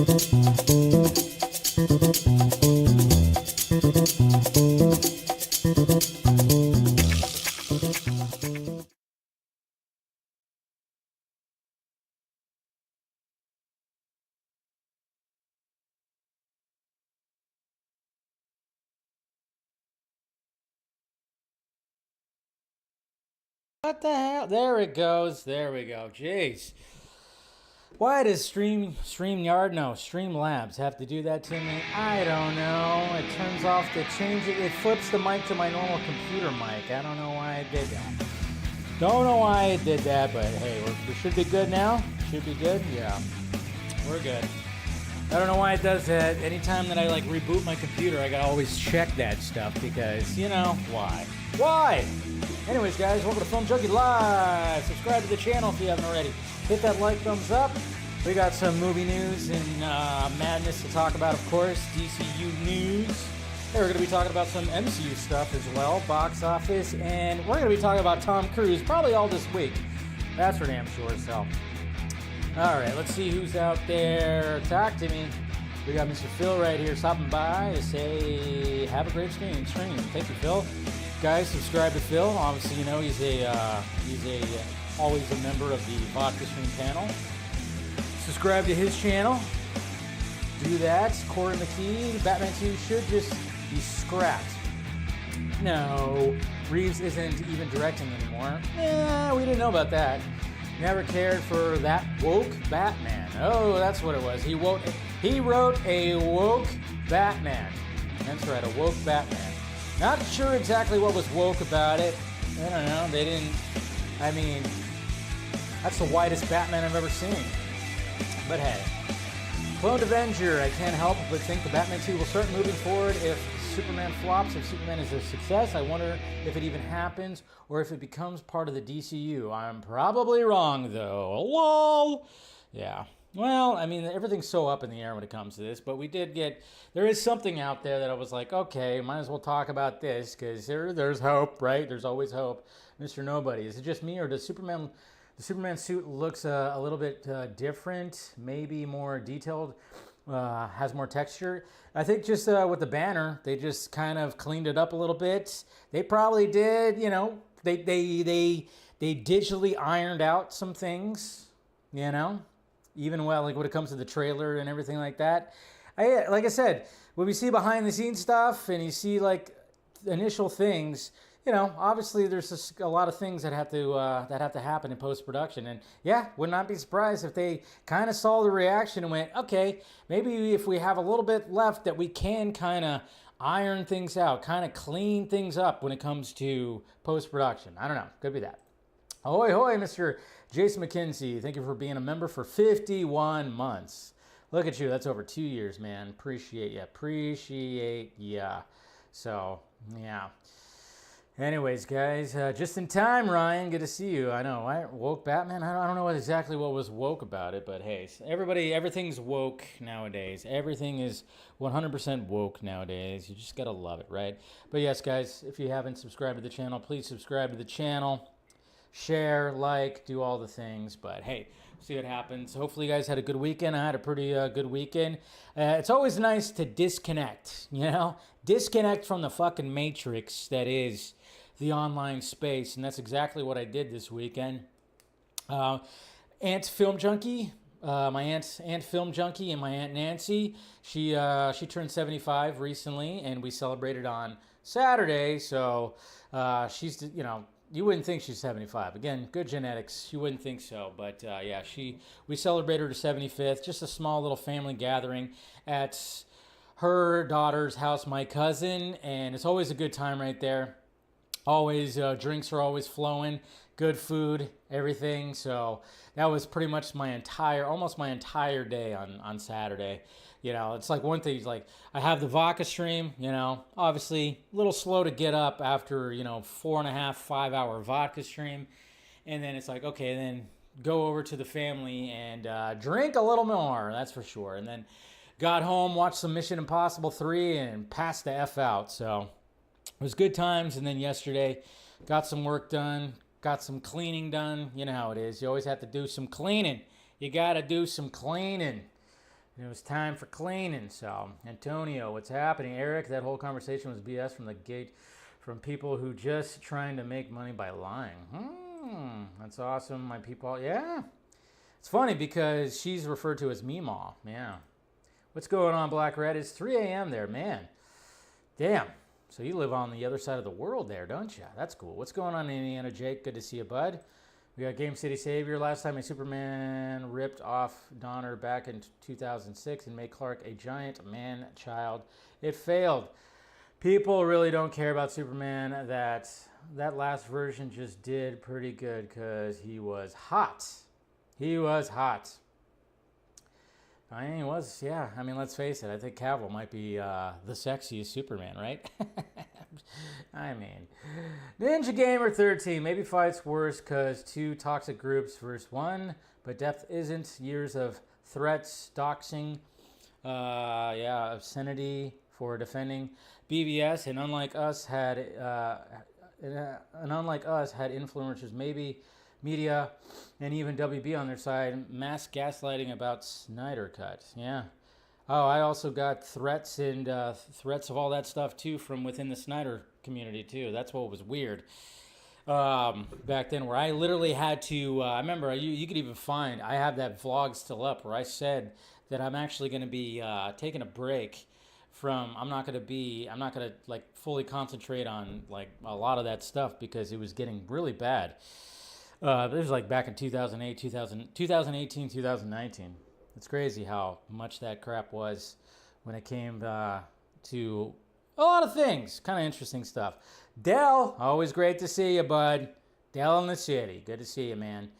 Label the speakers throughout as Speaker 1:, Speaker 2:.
Speaker 1: What the hell? There it goes. There we go. Jeez. Why does StreamYard, no, Streamlabs have to do that to me? I don't know. It turns off the change it. It flips the mic to my normal computer mic. I don't know why it did that. Don't know why it did that, but hey, we should be good now. Should be good. Yeah, we're good. I don't know why it does that. Anytime that I like reboot my computer, I gotta always check that stuff because, you know, why? Why? Anyways, guys, welcome to Film Junkee Live. Subscribe to the channel if you haven't already. Hit that like, thumbs up. We got some movie news and madness to talk about, of course. DCU news. Hey, we're going to be talking about some MCU stuff as well, box office, and we're going to be talking about Tom Cruise probably all this week. That's for damn sure, so. All right, let's see who's out there. Talk to me. We got Mr. Phil right here stopping by to say, have a great stream. Thank you, Phil. Guys, subscribe to Phil. Obviously, you know he's always a member of the Vodka Stream panel. Subscribe to his channel. Do that. Corey McKee, Batman 2 should just be scrapped. No, Reeves isn't even directing anymore. We didn't know about that. Never cared for that woke Batman. Oh, that's what it was. He wrote a woke Batman. That's right, a woke Batman. Not sure exactly what was woke about it. I don't know. They didn't. I mean, that's the whitest Batman I've ever seen. But hey, Cloned Avenger. I can't help but think the Batman 2 will start moving forward if Superman flops. If Superman is a success, I wonder if it even happens or if it becomes part of the DCU. I'm probably wrong though. LOL. Yeah. Well, I mean, everything's so up in the air when it comes to this, but there is something out there that I was like, okay, might as well talk about this, because there's hope, right? There's always hope. Mr. Nobody, is it just me, or does the Superman suit looks a little bit different, maybe more detailed, has more texture? I think just with the banner, they just kind of cleaned it up a little bit. They probably did, you know, they digitally ironed out some things, you know? Even like when it comes to the trailer and everything like that. Like I said, when we see behind the scenes stuff and you see like initial things, you know, obviously there's just a lot of things that have to happen in post-production. And yeah, would not be surprised if they kind of saw the reaction and went, okay, maybe if we have a little bit left that we can kind of iron things out, kind of clean things up when it comes to post-production. I don't know. Could be that. Ahoy, hoy, Mr. Jason McKenzie. Thank you for being a member for 51 months. Look at you. That's over 2 years, man. Appreciate ya. So, yeah. Anyways, guys, just in time, Ryan. Good to see you. I know. Woke Batman? I don't know exactly what was woke about it, but hey, everything's woke nowadays. Everything is 100% woke nowadays. You just got to love it, right? But yes, guys, if you haven't subscribed to the channel, please subscribe to the channel. Share, like, do all the things. But hey, see what happens. Hopefully you guys had a good weekend. I had a pretty good weekend. It's always nice to disconnect, you know? Disconnect from the fucking matrix that is the online space. And that's exactly what I did this weekend. Aunt Film Junkie. My Aunt Film Junkie and my Aunt Nancy. She turned 75 recently, and we celebrated on Saturday. So she's, you know, you wouldn't think she's 75. Again, good genetics. You wouldn't think so. But yeah, we celebrated her 75th. Just a small little family gathering at her daughter's house, my cousin. And it's always a good time right there. Always, drinks are always flowing. Good food, everything. So that was pretty much almost my entire day on Saturday. You know, it's like one thing, like I have the vodka stream, you know, obviously a little slow to get up after, you know, 4.5, 5 hour vodka stream. And then it's like, okay, then go over to the family and drink a little more, that's for sure. And then got home, watched some Mission Impossible 3 and passed the F out. So it was good times. And then yesterday got some work done, got some cleaning done. You know how it is. You always have to do some cleaning. You got to do some cleaning. And it was time for cleaning. So, Antonio, what's happening? Eric, that whole conversation was BS from the gate, from people who just trying to make money by lying. That's awesome, my people. Yeah. It's funny because she's referred to as Meemaw. Yeah. What's going on, Black Red? It's 3 a.m. there, man. Damn. So you live on the other side of the world there, don't you? That's cool. What's going on, Indiana Jake? Good to see you, bud. We got Game City Savior. Last time a Superman ripped off Donner back in 2006 and made Clark a giant man-child. It failed. People really don't care about Superman. That last version just did pretty good because he was hot. He was hot. I mean, he was, yeah. I mean, let's face it. I think Cavill might be the sexiest Superman, right? I mean, Ninja Gamer 13. Maybe fight's worse because 2 toxic groups versus 1, but depth isn't. Years of threats, doxing, obscenity for defending BBS, and unlike us had influencers, maybe media, and even WB on their side, mass gaslighting about Snyder Cut. Yeah. Oh, I also got threats and threats of all that stuff too from within the Snyder community too. That's what was weird back then, where I literally had to. I remember you could even find. I have that vlog still up where I said that I'm actually going to be taking a break from. I'm not going to like fully concentrate on like a lot of that stuff because it was getting really bad. It was like back in 2008, 2018, 2019. It's crazy how much that crap was when it came to a lot of things. Kind of interesting stuff. Dell, always great to see you, bud. Dell in the city. Good to see you, man.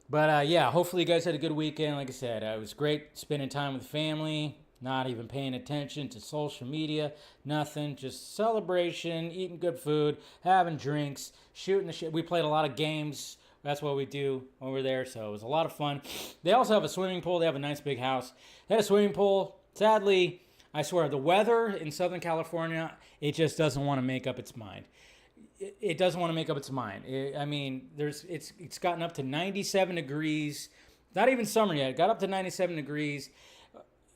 Speaker 1: But yeah, hopefully you guys had a good weekend. Like I said, it was great spending time with family, not even paying attention to social media, nothing. Just celebration, eating good food, having drinks, shooting the shit. We played a lot of games. That's what we do over there, so it was a lot of fun. They also have a swimming pool. They have a nice big house. They had a swimming pool. Sadly, I swear, the weather in Southern California, it just doesn't want to make up its mind. It doesn't want to make up its mind. I mean, it's gotten up to 97 degrees. Not even summer yet. It got up to 97 degrees.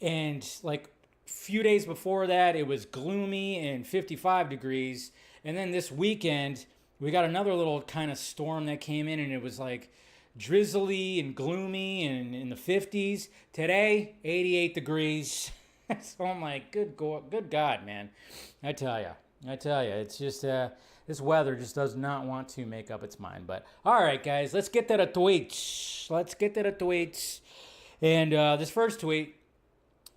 Speaker 1: And like a few days before that, it was gloomy and 55 degrees. And then this weekend, we got another little kind of storm that came in, and it was like drizzly and gloomy and in the 50s. Today, 88 degrees. So I'm like, good God, man. I tell you, it's just, this weather just does not want to make up its mind. But all right, guys, let's get to the tweets. And this first tweet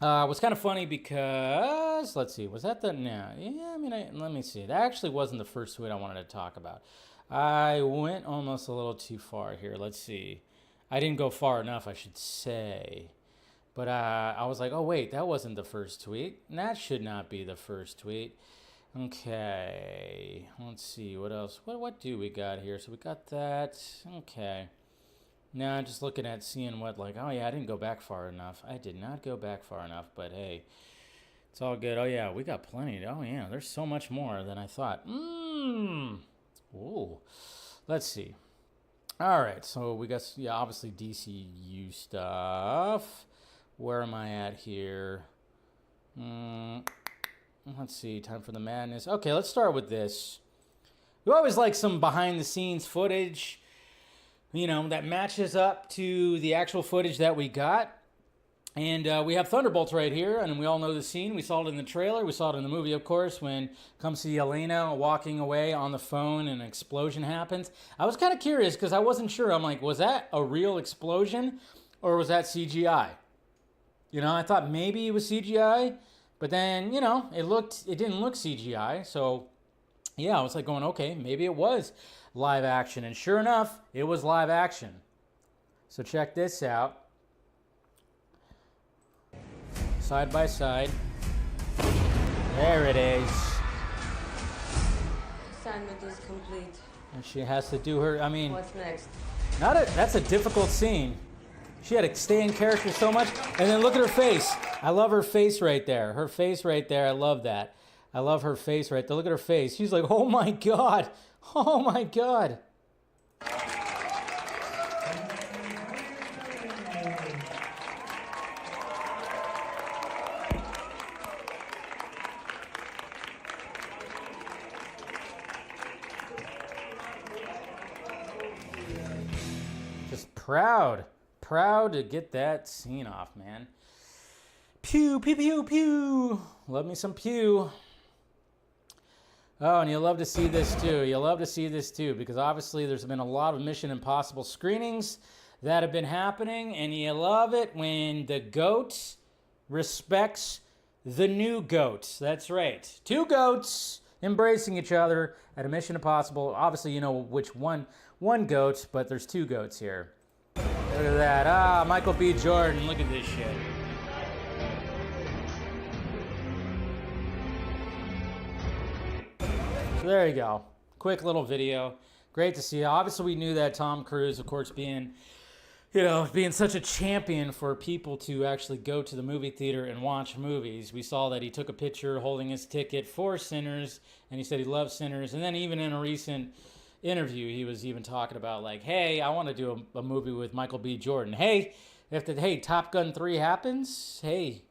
Speaker 1: was kind of funny because, let's see, was that the, no, yeah, I mean, let me see. That actually wasn't the first tweet I wanted to talk about. I went almost a little too far here. Let's see. I didn't go far enough, I should say. But I was like, oh, wait, that wasn't the first tweet. That should not be the first tweet. Okay, let's see, what else? What do we got here? So we got that, okay. Now I'm just looking at seeing what, like, oh yeah, I didn't go back far enough. I did not go back far enough, but hey, it's all good. Oh yeah, we got plenty. Oh yeah, there's so much more than I thought. Ooh, let's see. All right, so we got, yeah, obviously DCU stuff. Where am I at here? Let's see, time for the madness. Okay, let's start with this. We always like some behind the scenes footage, you know, that matches up to the actual footage that we got. And we have Thunderbolts right here, and we all know the scene. We saw it in the trailer. We saw it in the movie, of course, when come see Elena walking away on the phone and an explosion happens. I was kind of curious because I wasn't sure. I'm like, was that a real explosion or was that CGI? You know, I thought maybe it was CGI, but then, you know, it didn't look CGI. So, yeah, I was like going, okay, maybe it was live action. And sure enough, it was live action. So check this out. Side by side. There it is.
Speaker 2: Assignment is complete.
Speaker 1: And she has to do her, I mean,
Speaker 2: What's next?
Speaker 1: that's a difficult scene. She had to stay in character so much. And then look at her face. I love her face right there. Her face right there. I love that. I love her face right there. Look at her face. She's like, oh my God. Oh my God. proud to get that scene off, man. Pew, pew, pew, pew. Love me some pew. Oh, and you'll love to see this too. You'll love to see this too, because obviously there's been a lot of Mission Impossible screenings that have been happening, and you love it when the GOAT respects the new GOAT. That's right. Two GOATs embracing each other at a Mission Impossible. Obviously, you know which one GOAT, but there's two GOATs here. Look at that. Ah, Michael B. Jordan. Look at this shit. So there you go. Quick little video. Great to see. Obviously, we knew that Tom Cruise, of course, being such a champion for people to actually go to the movie theater and watch movies. We saw that he took a picture holding his ticket for Sinners, and he said he loves Sinners. And then even in a recent interview, he was even talking about like, hey, I want to do a movie with Michael B. Jordan. Hey, if Top Gun 3 happens, hey,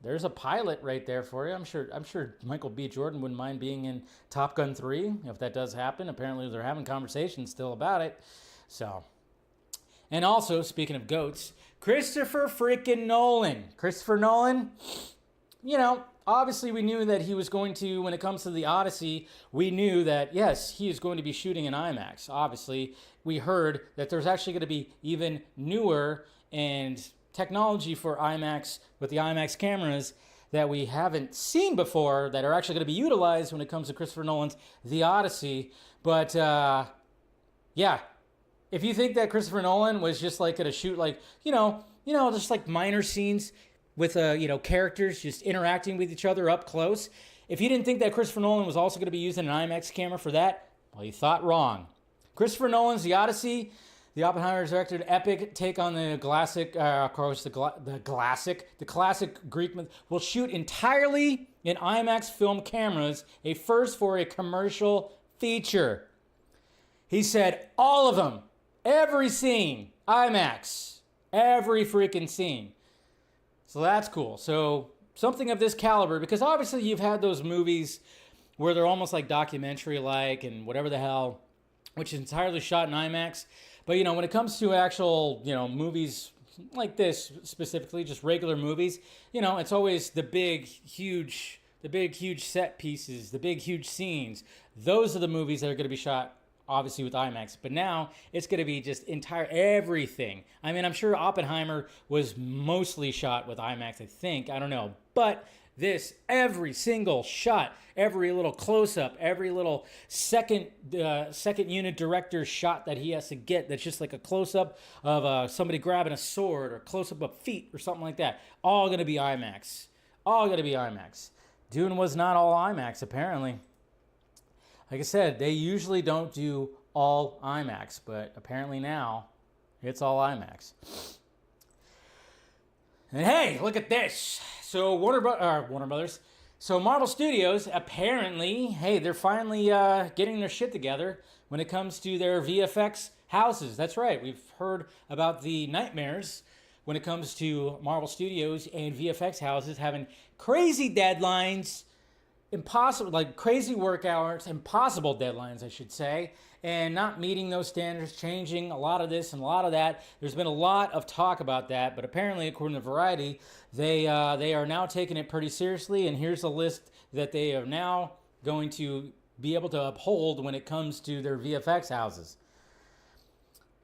Speaker 1: there's a pilot right there for you. I'm sure Michael B. Jordan wouldn't mind being in Top Gun 3 if that does happen. Apparently, they're having conversations still about it. So, and also, speaking of GOATs, Christopher freaking Nolan. Christopher Nolan, you know, obviously we knew that he was going to, when it comes to the Odyssey, we knew that, yes, he is going to be shooting in IMAX. Obviously, we heard that there's actually going to be even newer and technology for IMAX with the IMAX cameras that we haven't seen before that are actually going to be utilized when it comes to Christopher Nolan's The Odyssey. But, yeah. If you think that Christopher Nolan was just like going to shoot like, you know, just like minor scenes with, characters just interacting with each other up close. If you didn't think that Christopher Nolan was also going to be using an IMAX camera for that, well, you thought wrong. Christopher Nolan's The Odyssey, the Oppenheimer's directed epic take on the classic, the classic Greek myth, will shoot entirely in IMAX film cameras, a first for a commercial feature. He said all of them. Every scene, IMAX. Every freaking scene. So that's cool. So something of this caliber, because obviously you've had those movies where they're almost like documentary-like and whatever the hell, which is entirely shot in IMAX. But, when it comes to actual, movies like this specifically, just regular movies, it's always the big, huge set pieces, the big, huge scenes. Those are the movies that are going to be shot obviously with IMAX, but now it's going to be just entire everything. I mean, I'm sure Oppenheimer was mostly shot with IMAX, I think. I don't know. But this, every single shot, every little close-up, every little second unit director shot that he has to get that's just like a close-up of somebody grabbing a sword or close-up of feet or something like that. All going to be IMAX. All going to be IMAX. Dune was not all IMAX, apparently. Like I said, they usually don't do all IMAX, but apparently now it's all IMAX. And hey, look at this. So Warner Brothers. So Marvel Studios, apparently, hey, they're finally getting their shit together when it comes to their VFX houses. That's right. We've heard about the nightmares when it comes to Marvel Studios and VFX houses having crazy deadlines, crazy work hours, impossible deadlines, I should say, and not meeting those standards, changing a lot of this and a lot of that. There's been a lot of talk about that, but apparently, according to Variety, they are now taking it pretty seriously, and here's a list that they are now going to be able to uphold when it comes to their VFX houses.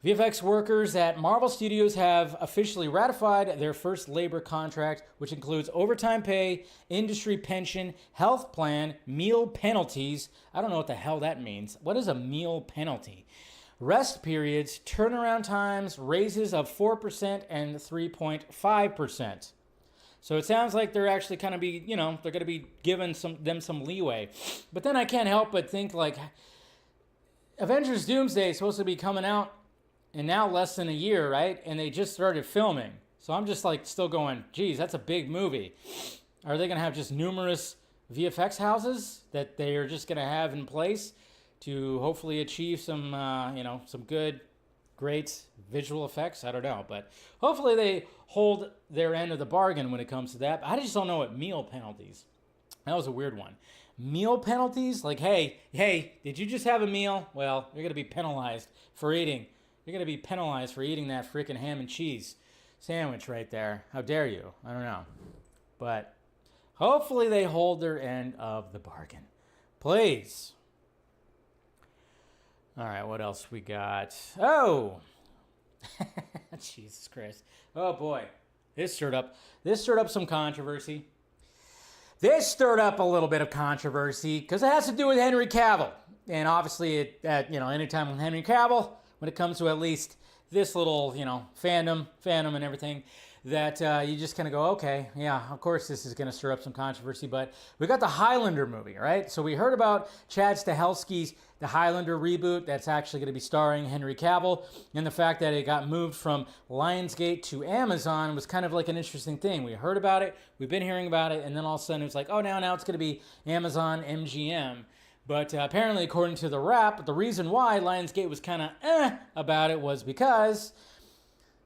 Speaker 1: VFX workers at Marvel Studios have officially ratified their first labor contract, which includes overtime pay, industry pension, health plan, meal penalties. I don't know what the hell that means. What is a meal penalty? Rest periods, turnaround times, raises of 4% and 3.5%. So it sounds like they're actually kind of they're going to be giving them some leeway. But then I can't help but think like Avengers Doomsday is supposed to be coming out in now less than a year, right? And they just started filming. So I'm just like still going, geez, that's a big movie. Are they going to have just numerous VFX houses that they are just going to have in place to hopefully achieve some, some good, great visual effects? I don't know. But hopefully they hold their end of the bargain when it comes to that. I just don't know what meal penalties. That was a weird one. Meal penalties? Like, hey, did you just have a meal? Well, you're going to be penalized for eating You're going to be penalized for eating that freaking ham and cheese sandwich right there. How dare you? I don't know. But hopefully they hold their end of the bargain. Please. All right, what else we got? Oh! Jesus Christ. Oh, boy. This stirred up some controversy. This stirred up a little bit of controversy because it has to do with Henry Cavill. And obviously, anytime with Henry Cavill, when it comes to at least this little, fandom and everything, that you just kind of go, okay, yeah, of course this is going to stir up some controversy. But we got the Highlander movie, right? So we heard about Chad Stahelski's The Highlander reboot that's actually going to be starring Henry Cavill, and the fact that it got moved from Lionsgate to Amazon was kind of like an interesting thing. We heard about it, we've been hearing about it, and then all of a sudden it was like, oh, now it's going to be Amazon MGM. But apparently, according to the Wrap, the reason why Lionsgate was kind of about it was because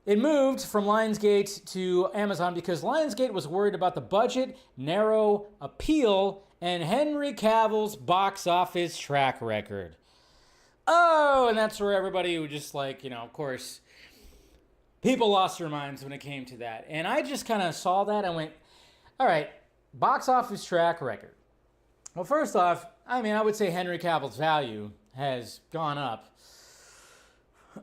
Speaker 1: it moved from Lionsgate to Amazon because Lionsgate was worried about the budget, narrow appeal, and Henry Cavill's box office track record. Oh, and that's where everybody would just of course, people lost their minds when it came to that. And I just kind of saw that and went, all right, box office track record. Well, first off, I would say Henry Cavill's value has gone up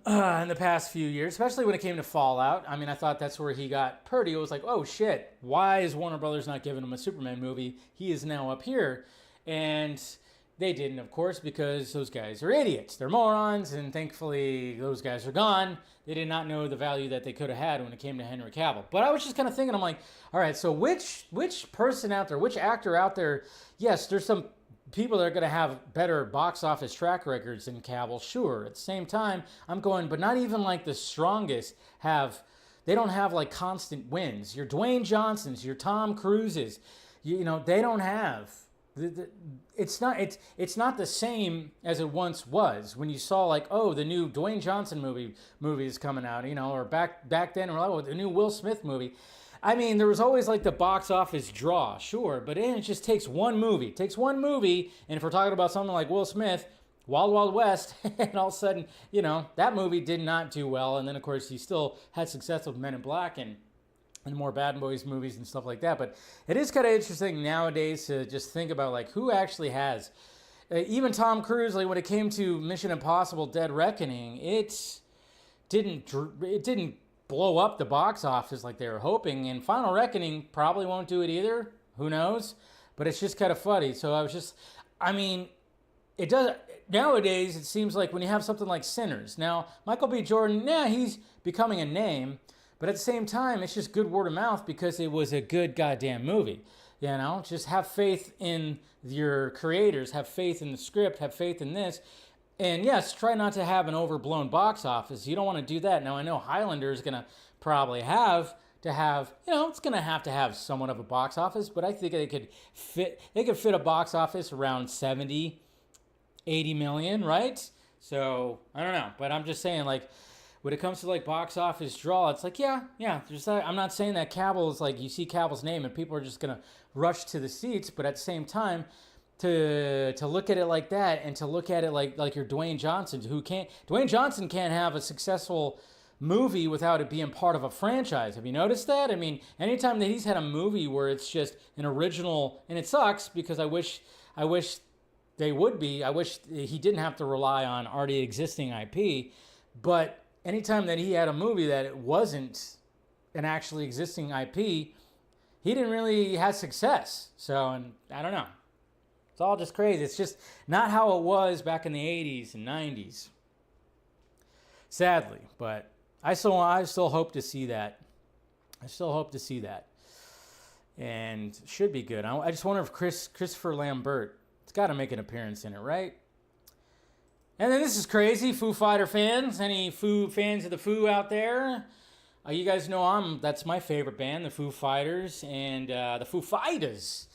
Speaker 1: in the past few years, especially when it came to Fallout. I thought that's where he got pretty. It was like, oh shit, why is Warner Brothers not giving him a Superman movie? He is now up here. And they didn't, of course, because those guys are idiots. They're morons, and thankfully those guys are gone. They did not know the value that they could have had when it came to Henry Cavill. But I was just kind of thinking, I'm like, all right, so which person out there, which actor out there, yes, there's some people that are going to have better box office track records than Cavill, sure. At the same time, I'm going, but not even like the strongest they don't have like constant wins. Your Dwayne Johnsons, your Tom Cruises, they don't have. It's not the same as it once was when you saw like, oh, the new Dwayne Johnson movie is coming out, or back then, or oh, the new Will Smith movie. There was always like the box office draw, sure, but it just takes one movie. It takes one movie, and if we're talking about something like Will Smith, Wild Wild West, and all of a sudden, that movie did not do well, and then of course he still had success with Men in Black and more Bad Boys movies and stuff like that. But it is kind of interesting nowadays to just think about like who actually has. Even Tom Cruise, like when it came to Mission Impossible: Dead Reckoning, it didn't blow up the box office like they were hoping, and Final Reckoning probably won't do it either. Who knows? But it's just kind of funny. So I was just, it does nowadays. It seems like when you have something like Sinners, now Michael B. Jordan, he's becoming a name. But at the same time, it's just good word of mouth because it was a good goddamn movie. Just have faith in your creators, have faith in the script, have faith in this. And yes, try not to have an overblown box office. You don't want to do that. Now, I know Highlander is going to probably have to have, it's going to have somewhat of a box office, but I think they could fit a box office around 70, 80 million, right? So, I don't know. But I'm just saying, like, when it comes to like box office draw, it's like, yeah. I'm not saying that Cavill is like, you see Cavill's name and people are just going to rush to the seats, but at the same time, to look at it like that and to look at it like your Dwayne Johnson, Dwayne Johnson can't have a successful movie without it being part of a franchise. Have you noticed that? Anytime that he's had a movie where it's just an original, and it sucks because I wish they would be. I wish he didn't have to rely on already existing IP, but anytime that he had a movie that it wasn't an actually existing IP, he didn't really have success. So, and I don't know. It's all just crazy. It's just not how it was back in the 80s and 90s. Sadly, but I still hope to see that. And should be good. I just wonder if Christopher Lambert, it's got to make an appearance in it, right? And then this is crazy, Foo Fighter fans. Any Foo fans of the Foo out there? You guys know that's my favorite band, the Foo Fighters and the Foo Fighters.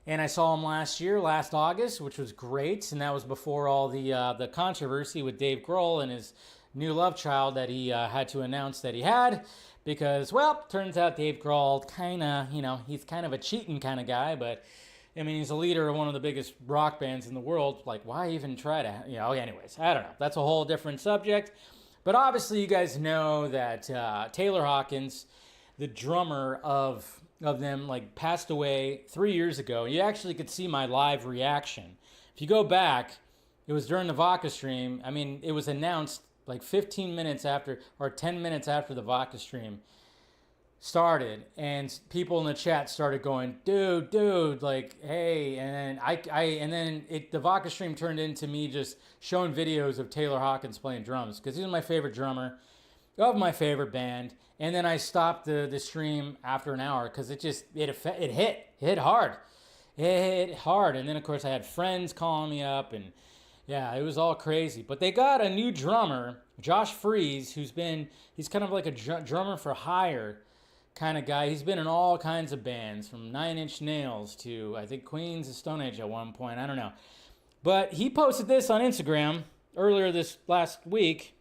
Speaker 1: And I saw them last August, which was great. And that was before all the controversy with Dave Grohl and his new love child that he had to announce that he had. Because, well, turns out Dave Grohl he's kind of a cheating kind of guy, but he's a leader of one of the biggest rock bands in the world. Like, why even try to, anyways, I don't know. That's a whole different subject. But obviously, you guys know that Taylor Hawkins, the drummer of them, like passed away 3 years ago. You actually could see my live reaction. If you go back, it was during the Vodka stream. I mean, it was announced like 15 minutes after or 10 minutes after the Vodka stream started, and people in the chat started going, dude, like, hey, and then the Vodka stream turned into me just showing videos of Taylor Hawkins playing drums, because he's my favorite drummer of my favorite band. And then I stopped the stream after an hour because it hit hard. It hit hard. And then of course I had friends calling me up, and yeah, it was all crazy. But they got a new drummer, Josh Freese, he's kind of like a drummer for hire kind of guy. He's been in all kinds of bands, from Nine Inch Nails to, I think, Queens of Stone Age at one point. I don't know. But he posted this on Instagram earlier this last week.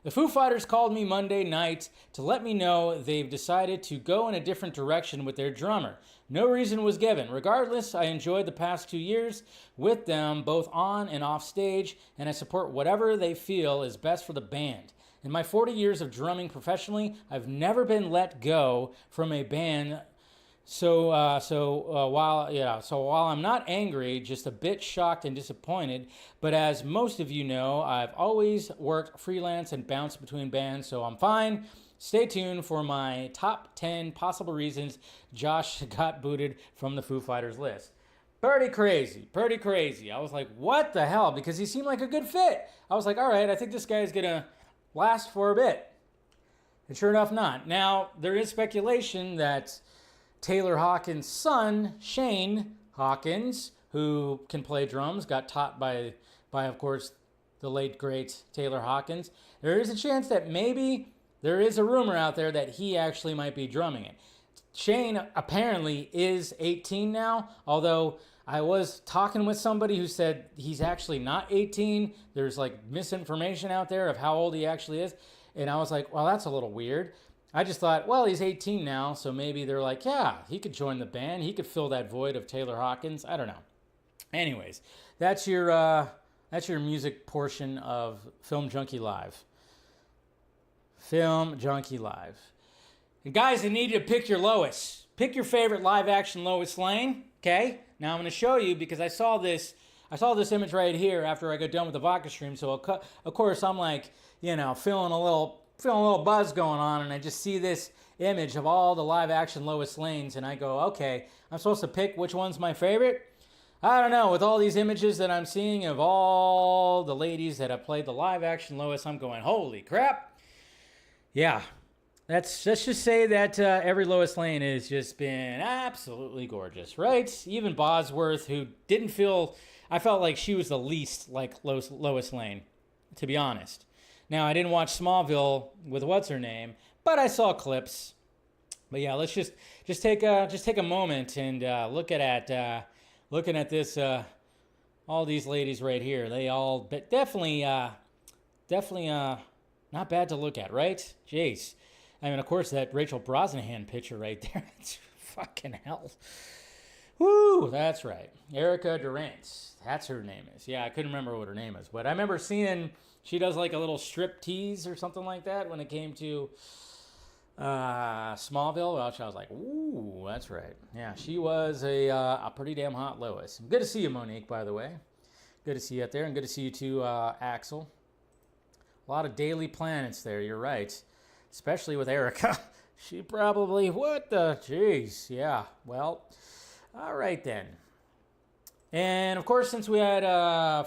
Speaker 1: The Foo Fighters called me Monday night to let me know they've decided to go in a different direction with their drummer. No reason was given. Regardless, I enjoyed the past 2 years with them, both on and off stage, and I support whatever they feel is best for the band. In my 40 years of drumming professionally, I've never been let go from a band. So while I'm not angry, just a bit shocked and disappointed, but as most of you know, I've always worked freelance and bounced between bands, so I'm fine. Stay tuned for my top 10 possible reasons Josh got booted from the Foo Fighters list. Pretty crazy. I was like, what the hell? Because he seemed like a good fit. I was like, all right, I think this guy's gonna last for a bit. And sure enough, not. Now, there is speculation that Taylor Hawkins' son, Shane Hawkins, who can play drums, got taught by of course, the late, great Taylor Hawkins. There is a chance that maybe there is a rumor out there that he actually might be drumming it. Shane apparently is 18 now, although I was talking with somebody who said he's actually not 18. There's like misinformation out there of how old he actually is. And I was like, well, that's a little weird. I just thought, well, he's 18 now, so maybe they're like, yeah, he could join the band. He could fill that void of Taylor Hawkins. I don't know. Anyways, that's your music portion of Film Junkee Live. Film Junkee Live. And guys, I need you to pick your Lois. Pick your favorite live-action Lois Lane. Okay. Now I'm going to show you, because I saw this image right here after I got done with the Vodka stream. So of course I'm like, feeling a little buzz going on, and I just see this image of all the live-action Lois Lanes, and I go, okay, I'm supposed to pick which one's my favorite? I don't know. With all these images that I'm seeing of all the ladies that have played the live-action Lois, I'm going, holy crap. Yeah, let's just say that every Lois Lane has just been absolutely gorgeous, right? Even Bosworth, who I felt like she was the least like Lois Lane, to be honest. Now, I didn't watch Smallville with what's-her-name, but I saw clips. But yeah, let's just take a moment and looking at this, all these ladies right here. They all definitely not bad to look at, right? Jeez. I mean, of course, that Rachel Brosnahan picture right there. It's fucking hell. Woo, that's right. Erica Durant. That's her name is. Yeah, I couldn't remember what her name is, but I remember seeing she does like a little strip tease or something like that when it came to Smallville, which I was like, ooh, that's right. Yeah, she was a pretty damn hot Lois. Good to see you, Monique, by the way. Good to see you out there, and good to see you too, Axel. A lot of Daily Planets there, you're right. Especially with Erica. She probably, what the, jeez, yeah, well, all right then. And of course, since we had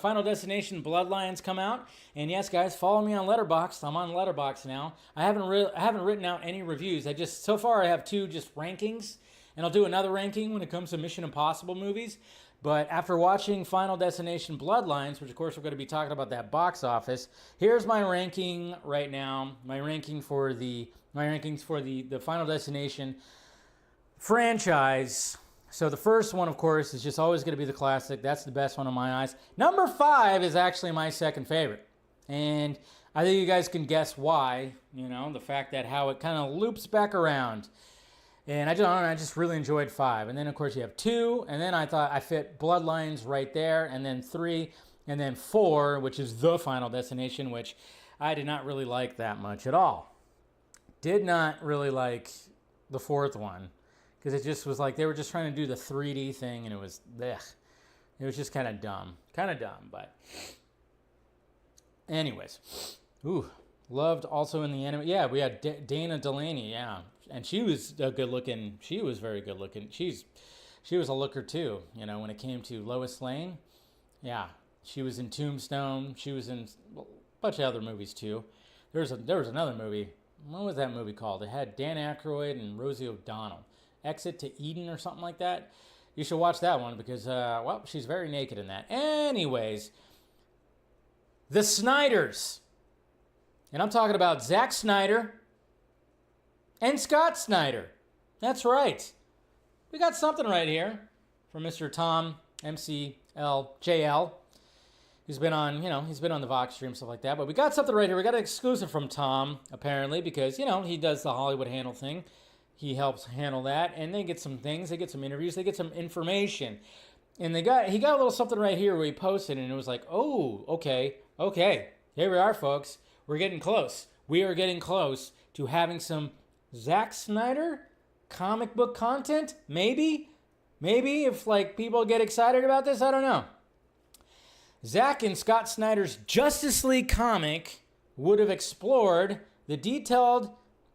Speaker 1: Final Destination Bloodlines come out, and yes, guys, follow me on Letterboxd. I'm on Letterboxd now. I haven't written out any reviews. So far I have 2 just rankings, and I'll do another ranking when it comes to Mission Impossible movies. But after watching Final Destination Bloodlines, which of course we're going to be talking about that box office, here's my ranking right now. My rankings for the Final Destination franchise. So the first one, of course, is just always going to be the classic. That's the best one in my eyes. Number 5 is actually my second favorite. And I think you guys can guess why. The fact that how it kind of loops back around. And I just really enjoyed 5. And then, of course, you have 2. And then I thought I fit Bloodlines right there. And then 3. And then 4, which is the Final Destination, which I did not really like that much at all. Did not really like the fourth one because it just was like they were just trying to do the 3D thing, and it was ugh. It was just kind of dumb, but anyways. Ooh, loved also in the anime. Yeah, we had Dana Delaney, yeah, and she was a good looking. She was very good looking. She was a looker too, you know, when it came to Lois Lane. Yeah, she was in Tombstone. She was in a bunch of other movies too. There was another movie. What was that movie called? It had Dan Aykroyd and Rosie O'Donnell. Exit to Eden or something like that. You should watch that one because, well, she's very naked in that. Anyways, the Snyders. And I'm talking about Zack Snyder and Scott Snyder. That's right. We got something right here from Mr. Tom MCLJL. He's been on, he's been on the Vox stream, stuff like that. But we got something right here. We got an exclusive from Tom, apparently, because, he does the Hollywood handle thing. He helps handle that, and they get some things. They get some interviews. They get some information. And he got a little something right here where he posted, and it was like, oh, okay. Here we are, folks. We're getting close. We are getting close to having some Zack Snyder comic book content. Maybe if people get excited about this, I don't know. Zack and Scott Snyder's Justice League comic would have explored the detailed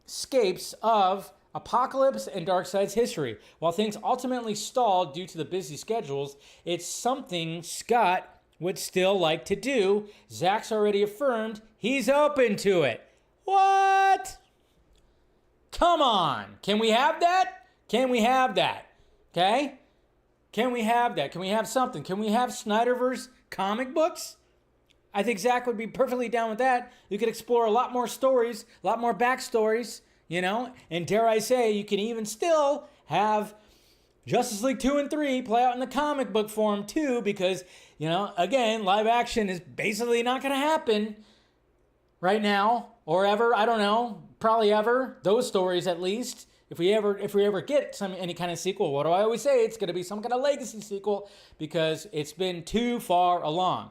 Speaker 1: scapes of Apocalypse and Darkseid's history. While things ultimately stalled due to the busy schedules, it's something Scott would still like to do. Zack's already affirmed he's open to it. What? Come on. Can we have that? Can we have that? Okay? Can we have that? Can we have something? Can we have Snyderverse comic books? I think Zack would be perfectly down with that. You could explore a lot more stories, a lot more backstories, and dare I say, you can even still have Justice League 2 and 3 play out in the comic book form too, because, again, live action is basically not going to happen right now or ever. I don't know, probably ever. Those stories, at least. If we ever get any kind of sequel, what do I always say? It's going to be some kind of legacy sequel because it's been too far along.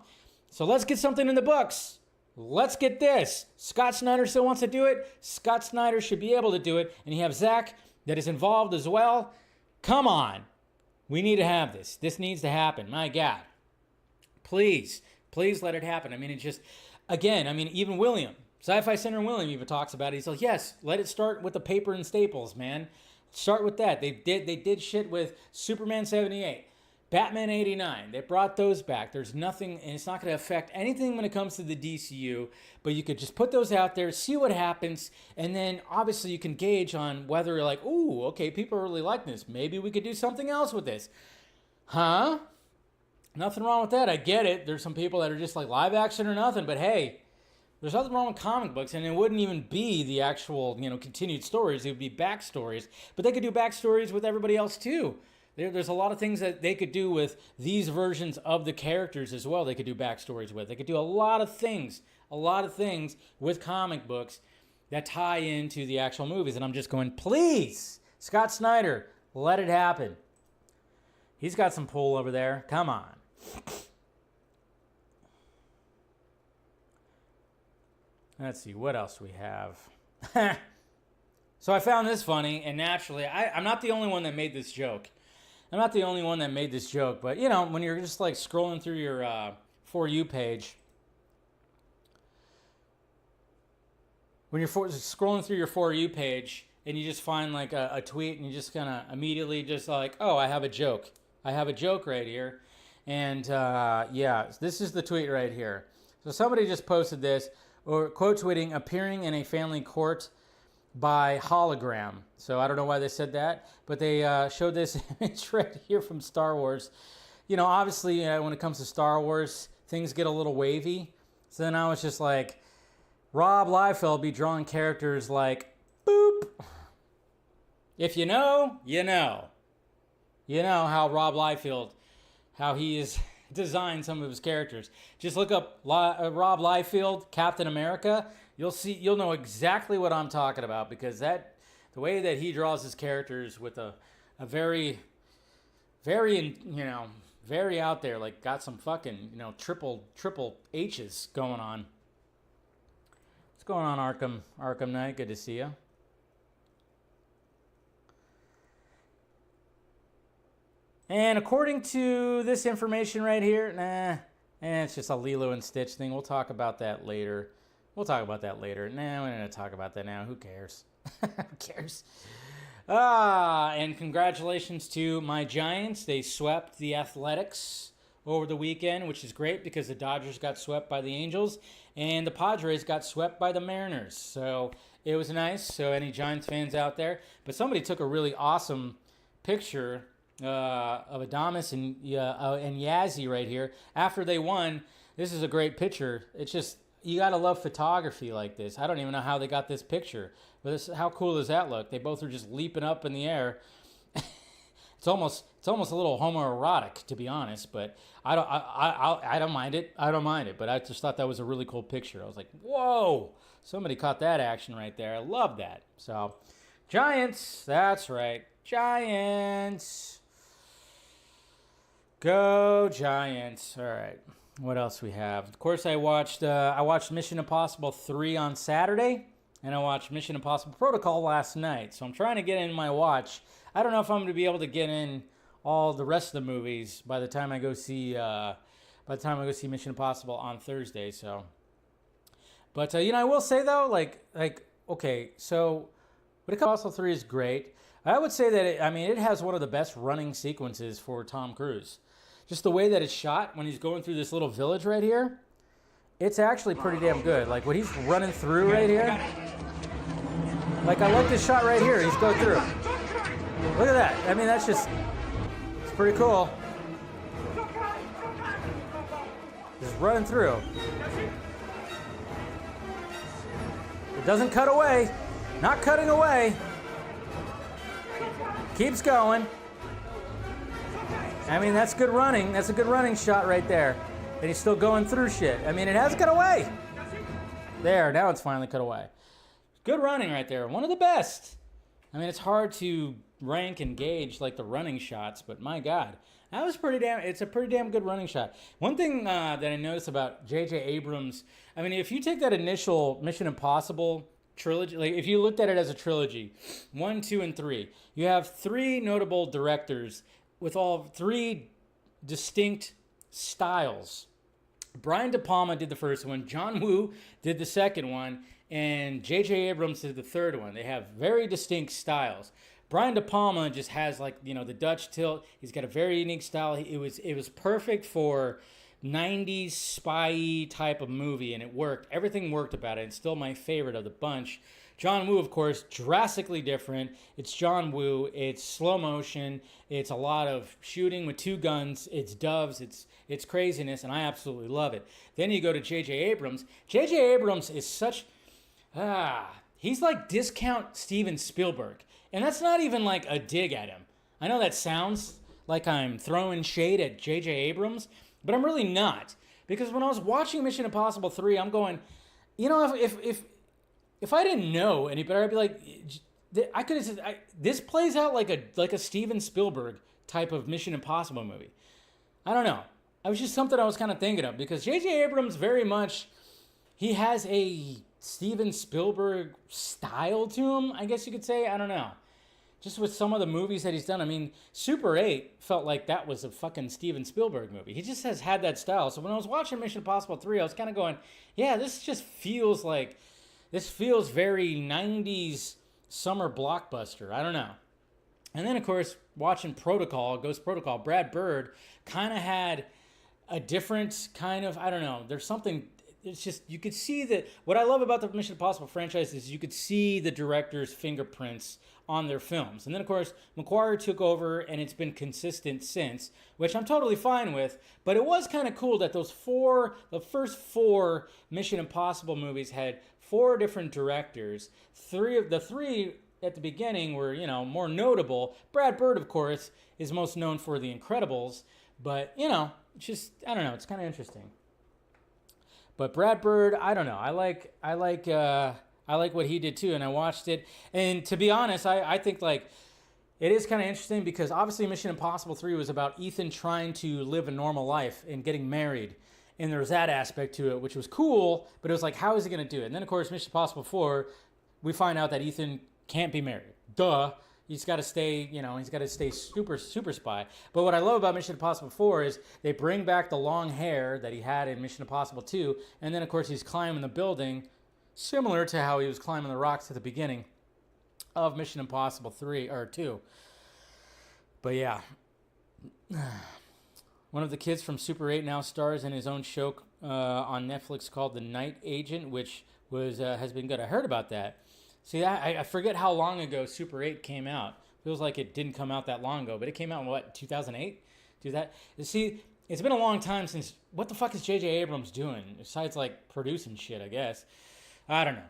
Speaker 1: So let's get something in the books. Let's get this. Scott Snyder still wants to do it. Scott Snyder should be able to do it. And you have Zack that is involved as well. Come on. We need to have this. This needs to happen. My God. Please let it happen. I mean, it just, again, even William, Sci-Fi Center William even talks about it. He's like, yes, let it start with the paper and staples, man. Start with that. They did shit with Superman 78. Batman 89, they brought those back. There's nothing, and it's not going to affect anything when it comes to the DCU, but you could just put those out there, see what happens, and then obviously you can gauge on whether you're like, ooh, okay, people really like this. Maybe we could do something else with this. Huh? Nothing wrong with that. I get it. There's some people that are just like live action or nothing, but hey, there's nothing wrong with comic books, and it wouldn't even be the actual, continued stories. It would be backstories, but they could do backstories with everybody else too. There's a lot of things that they could do with these versions of the characters as well. They could do backstories with. They could do a lot of things with comic books that tie into the actual movies. And I'm just going, please, Scott Snyder, let it happen. He's got some pull over there. Come on. Let's see, what else do we have? So I found this funny, and naturally, I'm not the only one that made this joke. But, when you're just like scrolling through your For You page, and you just find like a tweet and you just kind of immediately just like, oh, I have a joke right here. And this is the tweet right here. So somebody just posted this, or quote tweeting, appearing in a family court by hologram. So I don't know why they said that, but they showed this image right here from Star Wars. Obviously, when it comes to Star Wars, things get a little wavy. So then I was just like, Rob Liefeld be drawing characters like, boop. If you know, you know. You know how Rob Liefeld, how he is designed some of his characters. Just look up Rob Liefeld, Captain America. You'll know exactly what I'm talking about, because the way that he draws his characters with a very, very, very out there, like got some fucking, triple H's going on. going on, Arkham Knight? Good to see you. And according to this information right here, it's just a Lilo and Stitch thing. We'll talk about that later. We're not going to talk about that now. Who cares? Who cares? And congratulations to my Giants. They swept the Athletics over the weekend, which is great because the Dodgers got swept by the Angels and the Padres got swept by the Mariners. So it was nice. So any Giants fans out there. But somebody took a really awesome picture of Adames and Yazzie right here after they won. This is a great picture. It's just, you gotta love photography like this. I don't even know how they got this picture, but how cool does that look? They both are just leaping up in the air. It's almost a little homoerotic, to be honest, but I don't mind it. I don't mind it, but I just thought that was a really cool picture. I was like, whoa, somebody caught that action right there. I love that. So, Giants, that's right, Giants. Go Giants. All right. What else we have? Of course, I watched Mission Impossible 3 on Saturday, and I watched Mission Impossible Protocol last night. So I'm trying to get in my watch. I don't know if I'm going to be able to get in all the rest of the movies by the time I go see Mission Impossible on Thursday. So, but I will say though, okay, so Mission Impossible 3 is great. I would say that it has one of the best running sequences for Tom Cruise. Just the way that it's shot when he's going through this little village right here, it's actually pretty damn good. Like what he's running through right here. Like I like this shot right here. He's going through. Look at that. That's just, it's pretty cool. Just running through. It doesn't cut away. Not cutting away. Keeps going. That's good running. That's a good running shot right there. And he's still going through shit. It has cut away. There, now it's finally cut away. Good running right there. One of the best. It's hard to rank and gauge like the running shots, but my God, it's a pretty damn good running shot. One thing that I noticed about J.J. Abrams, if you take that initial Mission Impossible trilogy, like if you looked at it as a trilogy, 1, 2, and 3, you have 3 notable directors with all 3 distinct styles. Brian De Palma did the first one, John Woo did the second one, and J.J. Abrams did the third one. They have very distinct styles. Brian De Palma just has the Dutch tilt. He's got a very unique style. It was perfect for 90s spy type of movie, and it worked. Everything worked about it. It's still my favorite of the bunch. John Woo, of course, drastically different. It's John Woo. It's slow motion. It's a lot of shooting with 2 guns. It's doves. It's craziness, and I absolutely love it. Then you go to J.J. Abrams. J.J. Abrams is such... he's like discount Steven Spielberg. And that's not even like a dig at him. I know that sounds like I'm throwing shade at J.J. Abrams, but I'm really not. Because when I was watching Mission Impossible 3, I'm going, if I didn't know any better, I'd be like, I could have said, this plays out like a Steven Spielberg type of Mission Impossible movie. I don't know. It was just something I was kind of thinking of, because J.J. Abrams very much, he has a Steven Spielberg style to him, I guess you could say. I don't know. Just with some of the movies that he's done. Super 8 felt like that was a fucking Steven Spielberg movie. He just has had that style. So when I was watching Mission Impossible 3, I was kind of going, yeah, this feels very 90s summer blockbuster. I don't know. And then, of course, watching Ghost Protocol, Brad Bird kind of had a different kind of, I don't know, there's something... It's just, you could see that, what I love about the Mission Impossible franchise is you could see the director's fingerprints on their films. And then, of course, McQuarrie took over, and it's been consistent since, which I'm totally fine with. But it was kind of cool that the first 4 Mission Impossible movies had 4 different directors. 3 at the beginning were, more notable. Brad Bird, of course, is most known for The Incredibles. But, it's just, I don't know, it's kind of interesting. But Brad Bird, I don't know. I like what he did too, and I watched it. And to be honest, I think it is kind of interesting, because obviously Mission Impossible 3 was about Ethan trying to live a normal life and getting married. And there was that aspect to it, which was cool, but it was like, how is he going to do it? And then, of course, Mission Impossible 4, we find out that Ethan can't be married. Duh. He's got to stay, he's got to stay super, super spy. But what I love about Mission Impossible 4 is they bring back the long hair that he had in Mission Impossible 2. And then, of course, he's climbing the building, similar to how he was climbing the rocks at the beginning of Mission Impossible 3 or 2. But yeah. One of the kids from Super 8 now stars in his own show on Netflix called The Night Agent, which has been good. I heard about that. See, I forget how long ago Super 8 came out. Feels like it didn't come out that long ago, but it came out in, 2008? See, it's been a long time since... What the fuck is J.J. Abrams doing? Besides, producing shit, I guess. I don't know.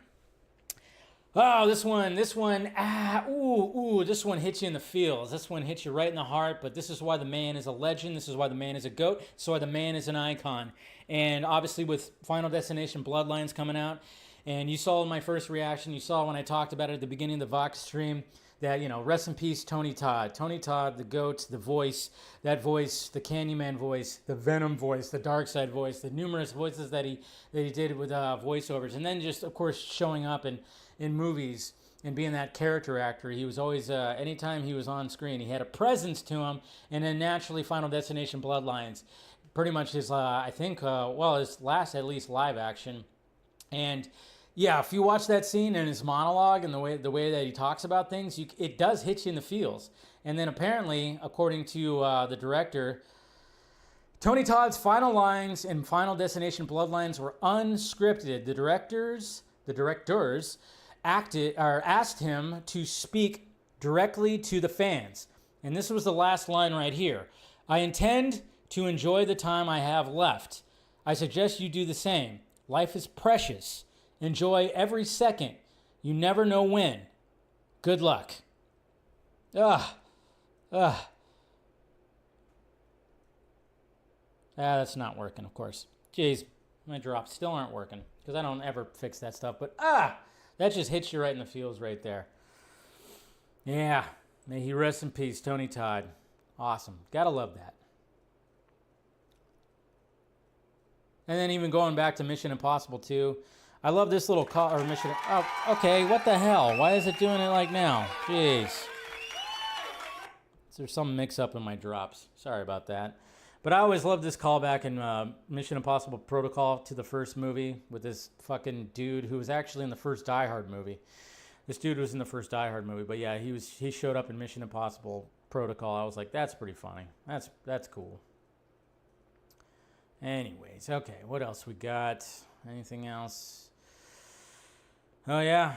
Speaker 1: Oh, this one, this one hits you in the feels. This one hits you right in the heart, but this is why the man is a legend. This is why the man is a GOAT. This is why the man is an icon. And obviously with Final Destination Bloodlines coming out, and you saw my first reaction, you saw when I talked about it at the beginning of the Vox stream, that, rest in peace, Tony Todd. Tony Todd, the GOAT, the voice, the Candyman voice, the Venom voice, the Darkseid voice, the numerous voices that he did with voiceovers. And then just, of course, showing up in movies and being that character actor. He was always, anytime he was on screen, he had a presence to him. And then naturally, Final Destination Bloodlines. Pretty much his, his last, at least, live action. And... yeah, if you watch that scene and his monologue and the way that he talks about things, it does hit you in the feels. And then apparently, according to the director, Tony Todd's final lines in Final Destination Bloodlines were unscripted. The directors asked him to speak directly to the fans. And this was the last line right here. I intend to enjoy the time I have left. I suggest you do the same. Life is precious. Enjoy every second. You never know when. Good luck. That's not working, of course. Jeez, my drops still aren't working because I don't ever fix that stuff. But that just hits you right in the feels right there. Yeah, may he rest in peace, Tony Todd. Awesome. Gotta love that. And then even going back to Mission Impossible 2. I love this little mission. Oh, okay, what the hell? Why is it doing it like now? Jeez. There's some mix-up in my drops. Sorry about that. But I always love this callback in Mission Impossible Protocol to the first movie with this fucking dude who was actually in the first Die Hard movie. This dude was in the first Die Hard movie. But yeah, he showed up in Mission Impossible Protocol. I was like, that's pretty funny. That's cool. Anyways, okay, what else we got? Anything else? Oh, yeah.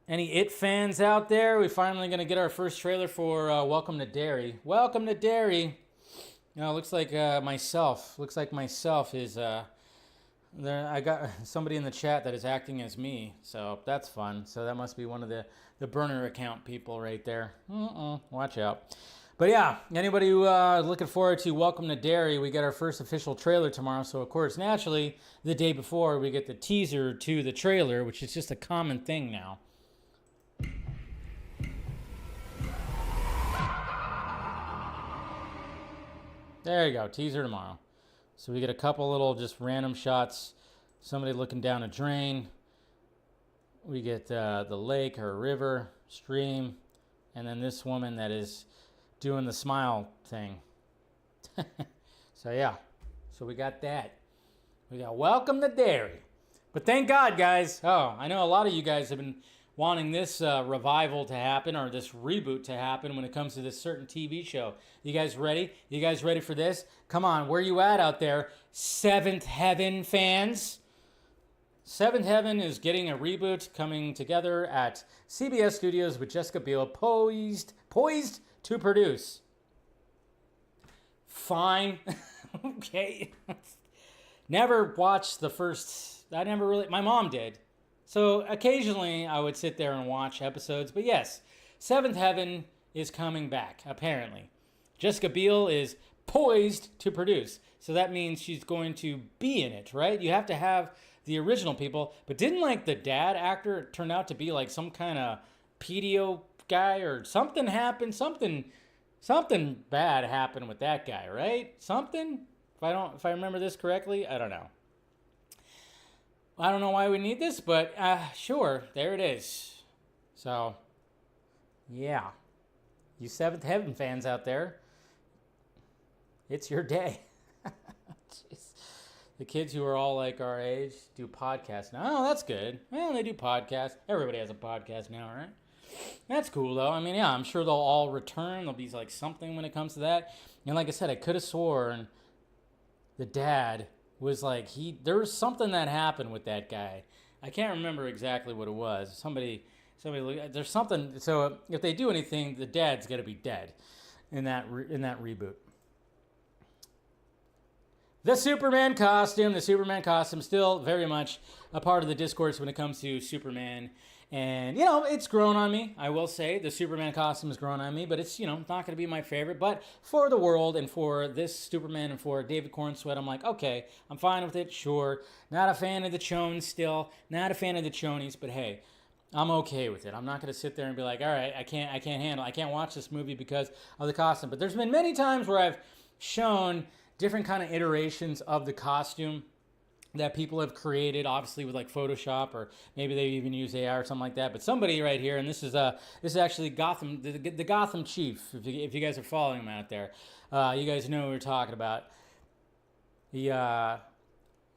Speaker 1: Any It fans out there? We're finally going to get our first trailer for Welcome to Derry. Welcome to Derry. Looks like myself. Looks like myself is... there. I got somebody in the chat that is acting as me. So that's fun. So that must be one of the burner account people right there. Watch out. But yeah, anybody who looking forward to Welcome to Derry, we get our first official trailer tomorrow. So, of course, naturally, the day before, we get the teaser to the trailer, which is just a common thing now. There you go, teaser tomorrow. So we get a couple little just random shots. Somebody looking down a drain. We get the lake or river, stream. And then this woman that is... doing the smile thing. So yeah, so we got that. We got Welcome to Derry. But thank God, guys. Oh, I know a lot of you guys have been wanting this revival to happen or this reboot to happen when it comes to this certain TV show. You guys ready? You guys ready for this? Come on, where you at out there? Seventh Heaven fans? Seventh Heaven is getting a reboot coming together at CBS Studios with Jessica Biel poised to produce. Fine. Okay. Never watched the first... my mom did. So occasionally I would sit there and watch episodes. But yes, Seventh Heaven is coming back, apparently. Jessica Biel is poised to produce. So that means she's going to be in it, right? You have to have the original people. But didn't the dad actor turn out to be some kind of pedo guy or something happened? Something bad happened with that guy, right? Something? If I remember this correctly, I don't know. I don't know why we need this, but sure, there it is. So, yeah. You Seventh Heaven fans out there, it's your day. Jeez. The kids who are all like our age do podcasts now. Oh, that's good. Well, they do podcasts. Everybody has a podcast now, right? That's cool, though. I mean, yeah, I'm sure they'll all return. There'll be like something when it comes to that. And like I said, I could have sworn the dad was like, there was something that happened with that guy. I can't remember exactly what it was. Somebody, there's something. So if they do anything, the dad's got to be dead in that reboot. The Superman costume still very much a part of the discourse when it comes to Superman. And, you know, it's grown on me, I will say. The Superman costume has grown on me, but it's, you know, not going to be my favorite. But for the world and for this Superman and for David Corenswet, I'm like, okay, I'm fine with it, sure. Not a fan of the Chones still. Not a fan of the Chonies, but hey, I'm okay with it. I'm not going to sit there and be like, all right, I can't watch this movie because of the costume. But there's been many times where I've shown different kind of iterations of the costume that people have created, obviously with like Photoshop, or maybe they even use AI or something like that. But somebody right here, and this is actually Gotham, the Gotham Chief. If you guys are following him out there, you guys know what we're talking about. The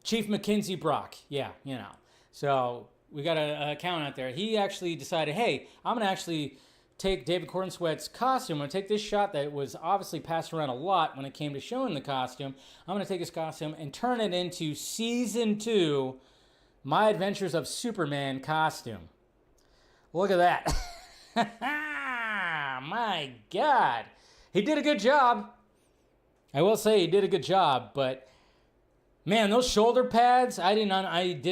Speaker 1: Chief Mackenzie Brock, yeah, you know. So we got an account out there. He actually decided, hey, I'm gonna actually take David Corenswet's costume. I'm going to take this shot that was obviously passed around a lot when it came to showing the costume. I'm going to take his costume and turn it into Season 2, My Adventures of Superman costume. Look at that. My God. He did a good job. I will say he did a good job, but man, those shoulder pads, I did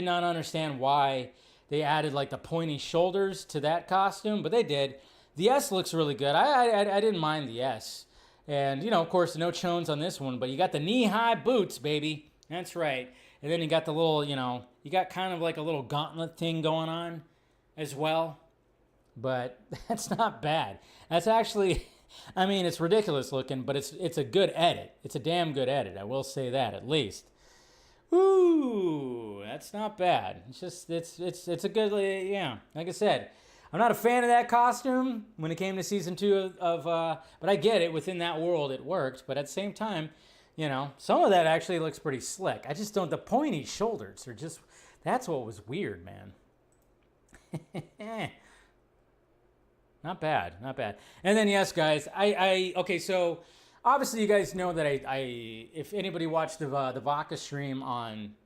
Speaker 1: not understand why they added like the pointy shoulders to that costume, but they did. The S looks really good. I didn't mind the S. And, you know, of course, no Chones on this one, but you got the knee-high boots, baby. That's right. And then you got the little, you know, you got kind of like a little gauntlet thing going on as well. But that's not bad. That's actually, I mean, it's ridiculous looking, but it's a good edit. It's a damn good edit. I will say that, at least. Ooh, that's not bad. It's just, it's a good, yeah, like I said. I'm not a fan of that costume when it came to Season 2 but I get it. Within that world, it worked. But at the same time, you know, some of that actually looks pretty slick. I just don't, the pointy shoulders are just, that's what was weird, man. Not bad. And then, yes, guys, okay, so obviously you guys know that I if anybody watched the Vodka stream on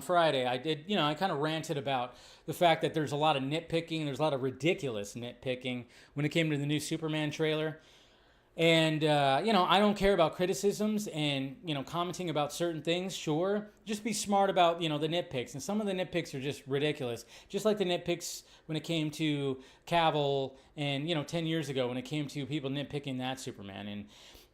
Speaker 1: Friday, I did, you know, I kind of ranted about the fact that there's a lot of nitpicking. There's a lot of ridiculous nitpicking when it came to the new Superman trailer. And, you know, I don't care about criticisms and, you know, commenting about certain things, sure. Just be smart about, you know, the nitpicks. And some of the nitpicks are just ridiculous. Just like the nitpicks when it came to Cavill and, you know, 10 years ago when it came to people nitpicking that Superman. And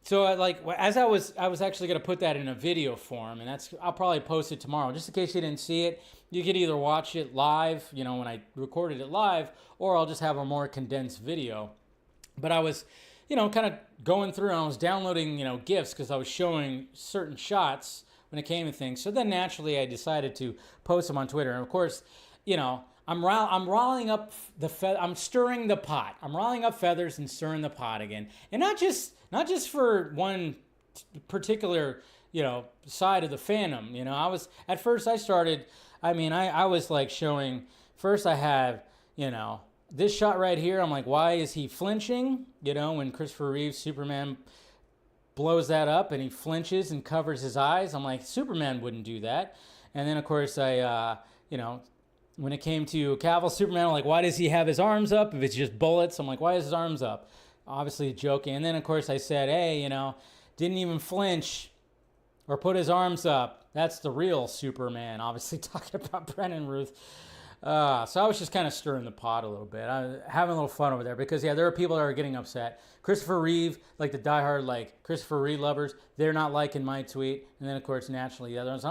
Speaker 1: so, like, as I was actually going to put that in a video form, and I'll probably post it tomorrow, just in case you didn't see it. You could either watch it live, you know, when I recorded it live, or I'll just have a more condensed video. But I was, you know, kind of going through, and I was downloading, you know, GIFs because I was showing certain shots when it came to things. So then naturally I decided to post them on Twitter. And of course, you know, I'm rolling up I'm stirring the pot. I'm rolling up feathers and stirring the pot again. And not just for one particular, you know, side of the fandom. You know, I was like showing, first I have, you know, this shot right here. I'm like, why is he flinching? You know, when Christopher Reeves, Superman, blows that up and he flinches and covers his eyes. I'm like, Superman wouldn't do that. And then, of course, you know, when it came to Cavill, Superman, I'm like, why does he have his arms up if it's just bullets? I'm like, why is his arms up? Obviously joking. And then, of course, I said, hey, you know, didn't even flinch or put his arms up. That's the real Superman. Obviously talking about Brennan Ruth. So I was just kind of stirring the pot a little bit. I was having a little fun over there because, yeah, there are people that are getting upset. Christopher Reeve, like the diehard, like Christopher Reeve lovers, they're not liking my tweet. And then, of course, naturally the other ones.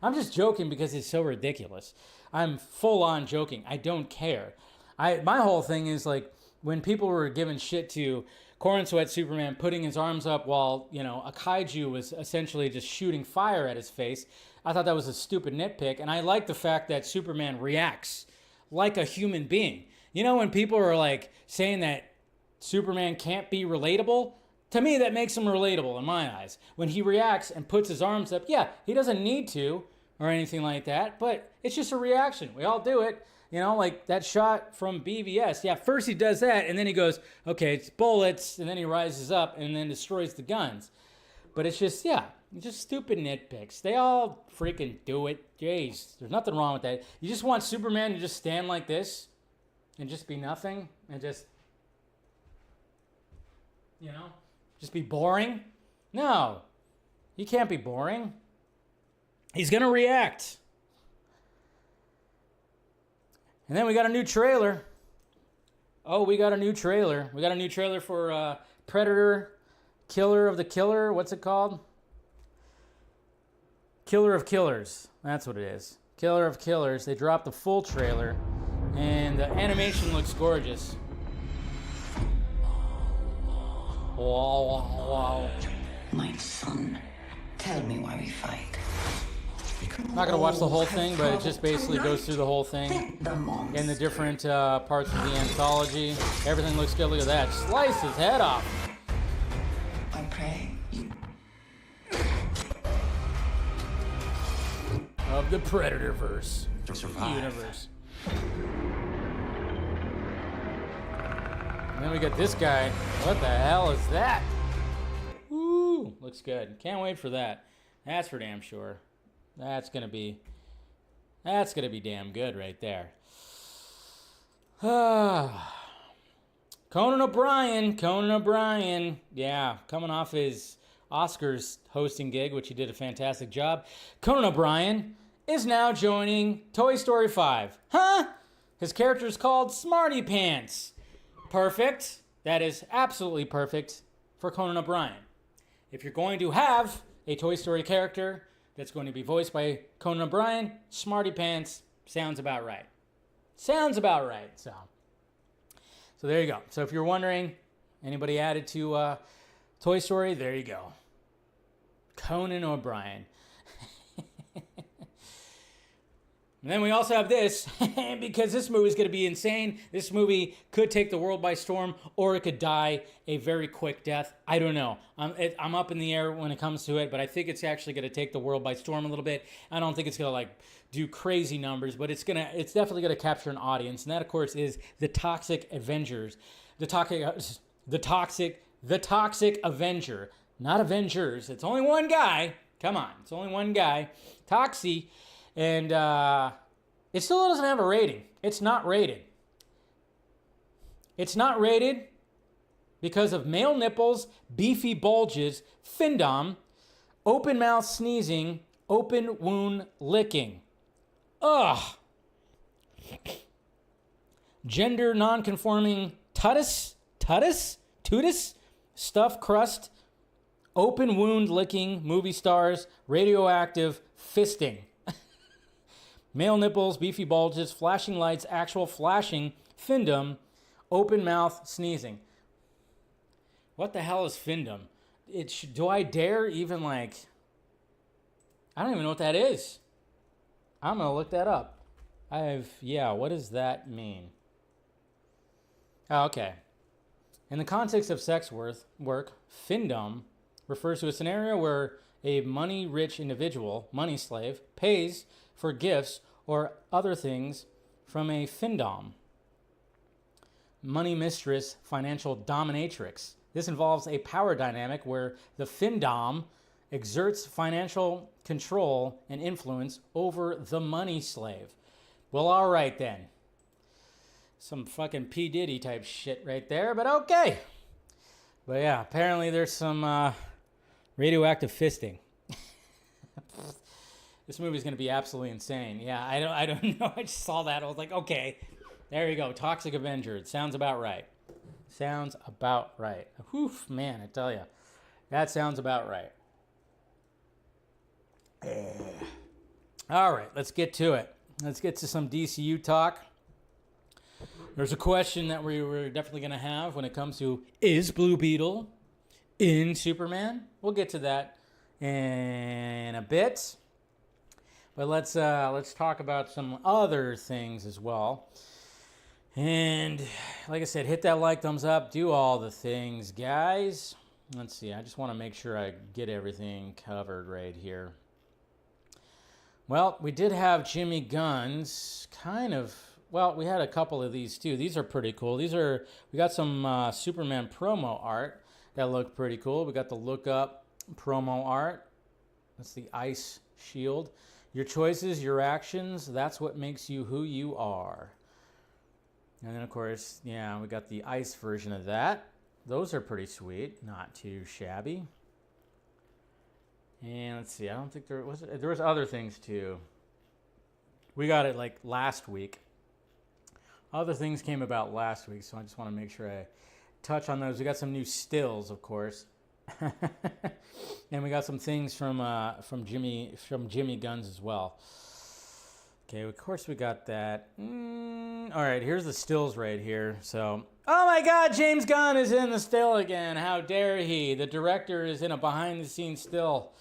Speaker 1: I'm just joking because it's so ridiculous. I'm full on joking. I don't care. My whole thing is like when people were giving shit to Corenswet Superman putting his arms up while, a kaiju was essentially just shooting fire at his face. I thought that was a stupid nitpick, and I like the fact that Superman reacts like a human being. When people are like saying that Superman can't be relatable, to me that makes him relatable in my eyes. When he reacts and puts his arms up, yeah, he doesn't need to or anything like that, but it's just a reaction. We all do it. Like that shot from BVS. Yeah, first he does that, and then he goes, okay, it's bullets, and then he rises up and then destroys the guns. But it's just, just stupid nitpicks. They all freaking do it. Jeez, there's nothing wrong with that. You just want Superman to just stand like this and just be nothing and just, just be boring? No, he can't be boring. He's going to react. And then we got a new trailer. We got a new trailer. We got a new trailer for Predator, Killer of the Killer. What's it called? Killer of Killers. That's what it is. Killer of Killers. They dropped the full trailer, and the animation looks gorgeous. Wow.
Speaker 3: My son, tell me why we fight.
Speaker 1: I'm not going to watch the whole thing, but it just basically goes through the whole thing in the different parts of the anthology. Everything looks good. Look at that. Slice his head off.
Speaker 3: I pray you.
Speaker 1: Of the Predatorverse universe. And then we got this guy. What the hell is that? Woo! Looks good. Can't wait for that. That's for damn sure. That's gonna be damn good right there. Conan O'Brien. Yeah, coming off his Oscars hosting gig, which he did a fantastic job. Conan O'Brien is now joining Toy Story 5. Huh? His character is called Smarty Pants. Perfect. That is absolutely perfect for Conan O'Brien. If you're going to have a Toy Story character that's going to be voiced by Conan O'Brien, Smarty Pants sounds about right. So there you go. So if you're wondering, anybody added to Toy Story, there you go. Conan O'Brien. And then we also have this, because this movie is going to be insane. This movie could take the world by storm, or it could die a very quick death. I don't know. I'm up in the air when it comes to it, but I think it's actually going to take the world by storm a little bit. I don't think it's going to do crazy numbers, but it's definitely going to capture an audience. And that, of course, is the Toxic Avengers. The Toxic Avenger. Not Avengers. It's only one guy. Come on. It's only one guy. Toxie. And it still doesn't have a rating. It's not rated. It's not rated because of male nipples, beefy bulges, findom, open mouth sneezing, open wound licking. Ugh. Gender non-conforming tutus, stuffed crust, open wound licking, movie stars, radioactive fisting. Male nipples, beefy bulges, flashing lights, actual flashing, findom, open mouth, sneezing. What the hell is findom? Do I dare even I don't even know what that is. I'm going to look that up. What does that mean? Oh, okay. In the context of sex work, findom refers to a scenario where a money-rich individual, money slave, pays for gifts or other things from a findom, money mistress, financial dominatrix. This involves a power dynamic where the findom exerts financial control and influence over the money slave. Well, all right then. Some fucking P. Diddy type shit right there, but okay. But yeah, apparently there's some radioactive fisting. This movie's going to be absolutely insane. Yeah, I don't know. I just saw that. I was like, okay, there you go. Toxic Avenger. It sounds about right. Whew, man, I tell you. That sounds about right. All right, let's get to it. Let's get to some DCU talk. There's a question that we're definitely going to have when it comes to, is Blue Beetle in Superman? We'll get to that in a bit. But let's talk about some other things as well. And like I said, hit that like, thumbs up, do all the things, guys. Let's see, I just want to make sure I get everything covered right here. Well, we did have Jimmy Gunn's kind of, well, we had a couple of these too. These are pretty cool. We got some Superman promo art that looked pretty cool. We got the Look Up promo art. That's the ice shield. Your choices, your actions, that's what makes you who you are. And then, of course, yeah, we got the ice version of that. Those are pretty sweet. Not too shabby. And let's see, I don't think there was other things too. We got it like last week. Other things came about last week, so I just want to make sure I touch on those. We got some new stills, of course. And we got some things from Jimmy Gunn's as well. Okay, of course we got that. All right, here's the stills right here. So, oh my God, James Gunn is in the still again. How dare he? The director is in a behind-the-scenes still.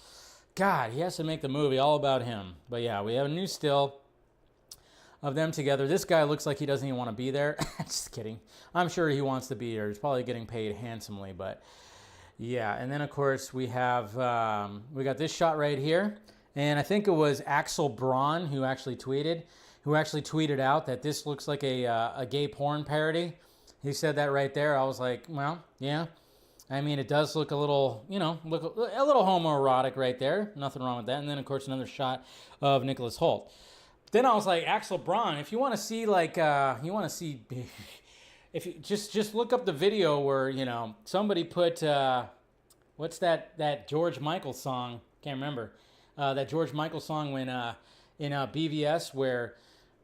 Speaker 1: God, he has to make the movie all about him. But yeah, we have a new still of them together. This guy looks like he doesn't even want to be there. Just kidding. I'm sure he wants to be there. He's probably getting paid handsomely, but yeah. And then of course we have we got this shot right here, and I think it was Axel Braun who actually tweeted out that this looks like a gay porn parody. He said that right there. I was like, well, yeah. I mean, it does look a little, look a little homoerotic right there. Nothing wrong with that. And then of course another shot of Nicholas Hoult. Then I was like, Axel Braun, if you want to see if you just look up the video where, somebody put, what's that George Michael song? Can't remember. That George Michael song when, in BVS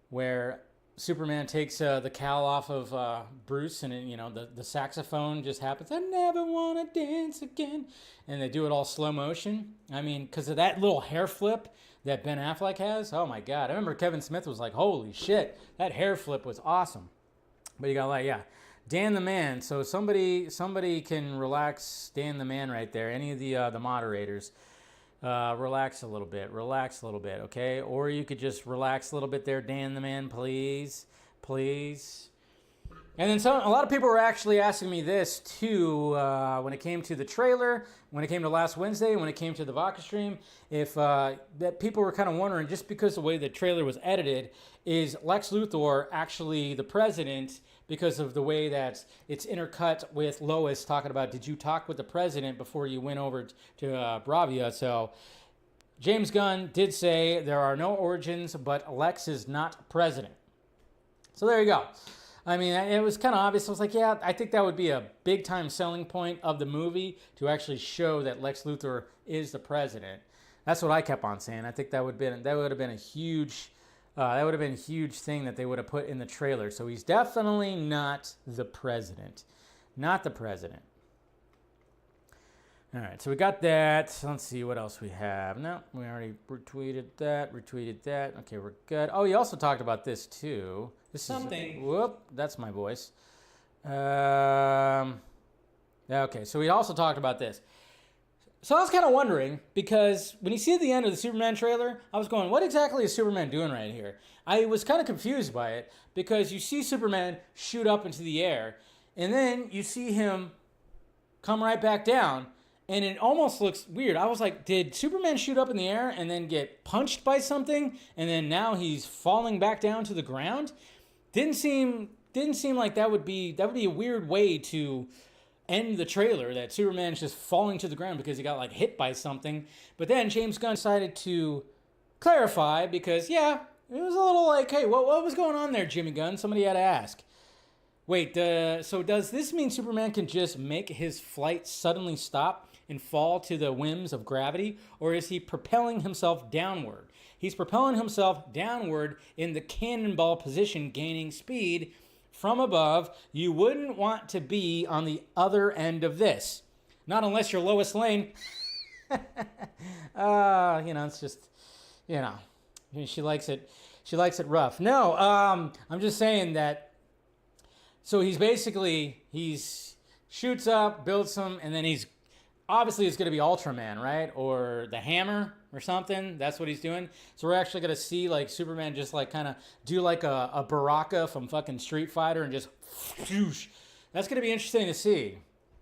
Speaker 1: where Superman takes the cowl off of Bruce, and the saxophone just happens. I never want to dance again. And they do it all slow motion. I mean, because of that little hair flip that Ben Affleck has. Oh my God. I remember Kevin Smith was like, holy shit, that hair flip was awesome. But you got Dan the Man. So somebody can relax Dan the Man right there. Any of the moderators. Relax a little bit, okay? Or you could just relax a little bit there, Dan the Man, please. And then a lot of people were actually asking me this too when it came to the trailer, when it came to last Wednesday, when it came to the Vodka stream, if that people were kind of wondering, just because the way the trailer was edited, is Lex Luthor actually the president because of the way that it's intercut with Lois talking about, did you talk with the president before you went over to Bravia? So James Gunn did say there are no origins, but Lex is not president. So there you go. I mean, it was kind of obvious. I was like, yeah, I think that would be a big-time selling point of the movie to actually show that Lex Luthor is the president. That's what I kept on saying. I think that would have been a huge thing that they would have put in the trailer. So he's definitely not the president. Not the president. All right, so we got that. Let's see what else we have. No, we already retweeted that. Okay, we're good. Oh, he also talked about this too. Whoop, that's my voice. Okay, so we also talked about this. So I was kind of wondering, because when you see at the end of the Superman trailer, I was going, what exactly is Superman doing right here? I was kind of confused by it, because you see Superman shoot up into the air, and then you see him come right back down, and it almost looks weird. I was like, did Superman shoot up in the air and then get punched by something, and then now he's falling back down to the ground? Didn't seem like that would be a weird way to end the trailer, that Superman's just falling to the ground because he got hit by something. But then James Gunn decided to clarify, because it was a little like, hey, what was going on there, Jimmy Gunn? Somebody had to ask. Wait, so does this mean Superman can just make his flight suddenly stop and fall to the whims of gravity, or is he propelling himself downward? He's propelling himself downward in the cannonball position, gaining speed from above. You wouldn't want to be on the other end of this. Not unless you're Lois Lane. It's just, she likes it rough. No, I'm just saying that So he's basically, shoots up, builds some, and then he's, obviously it's going to be Ultraman, right? Or the Hammer or something. That's what he's doing. So we're actually going to see like Superman just like kind of do like a Baraka from fucking Street Fighter and just whoosh. That's going to be interesting to see.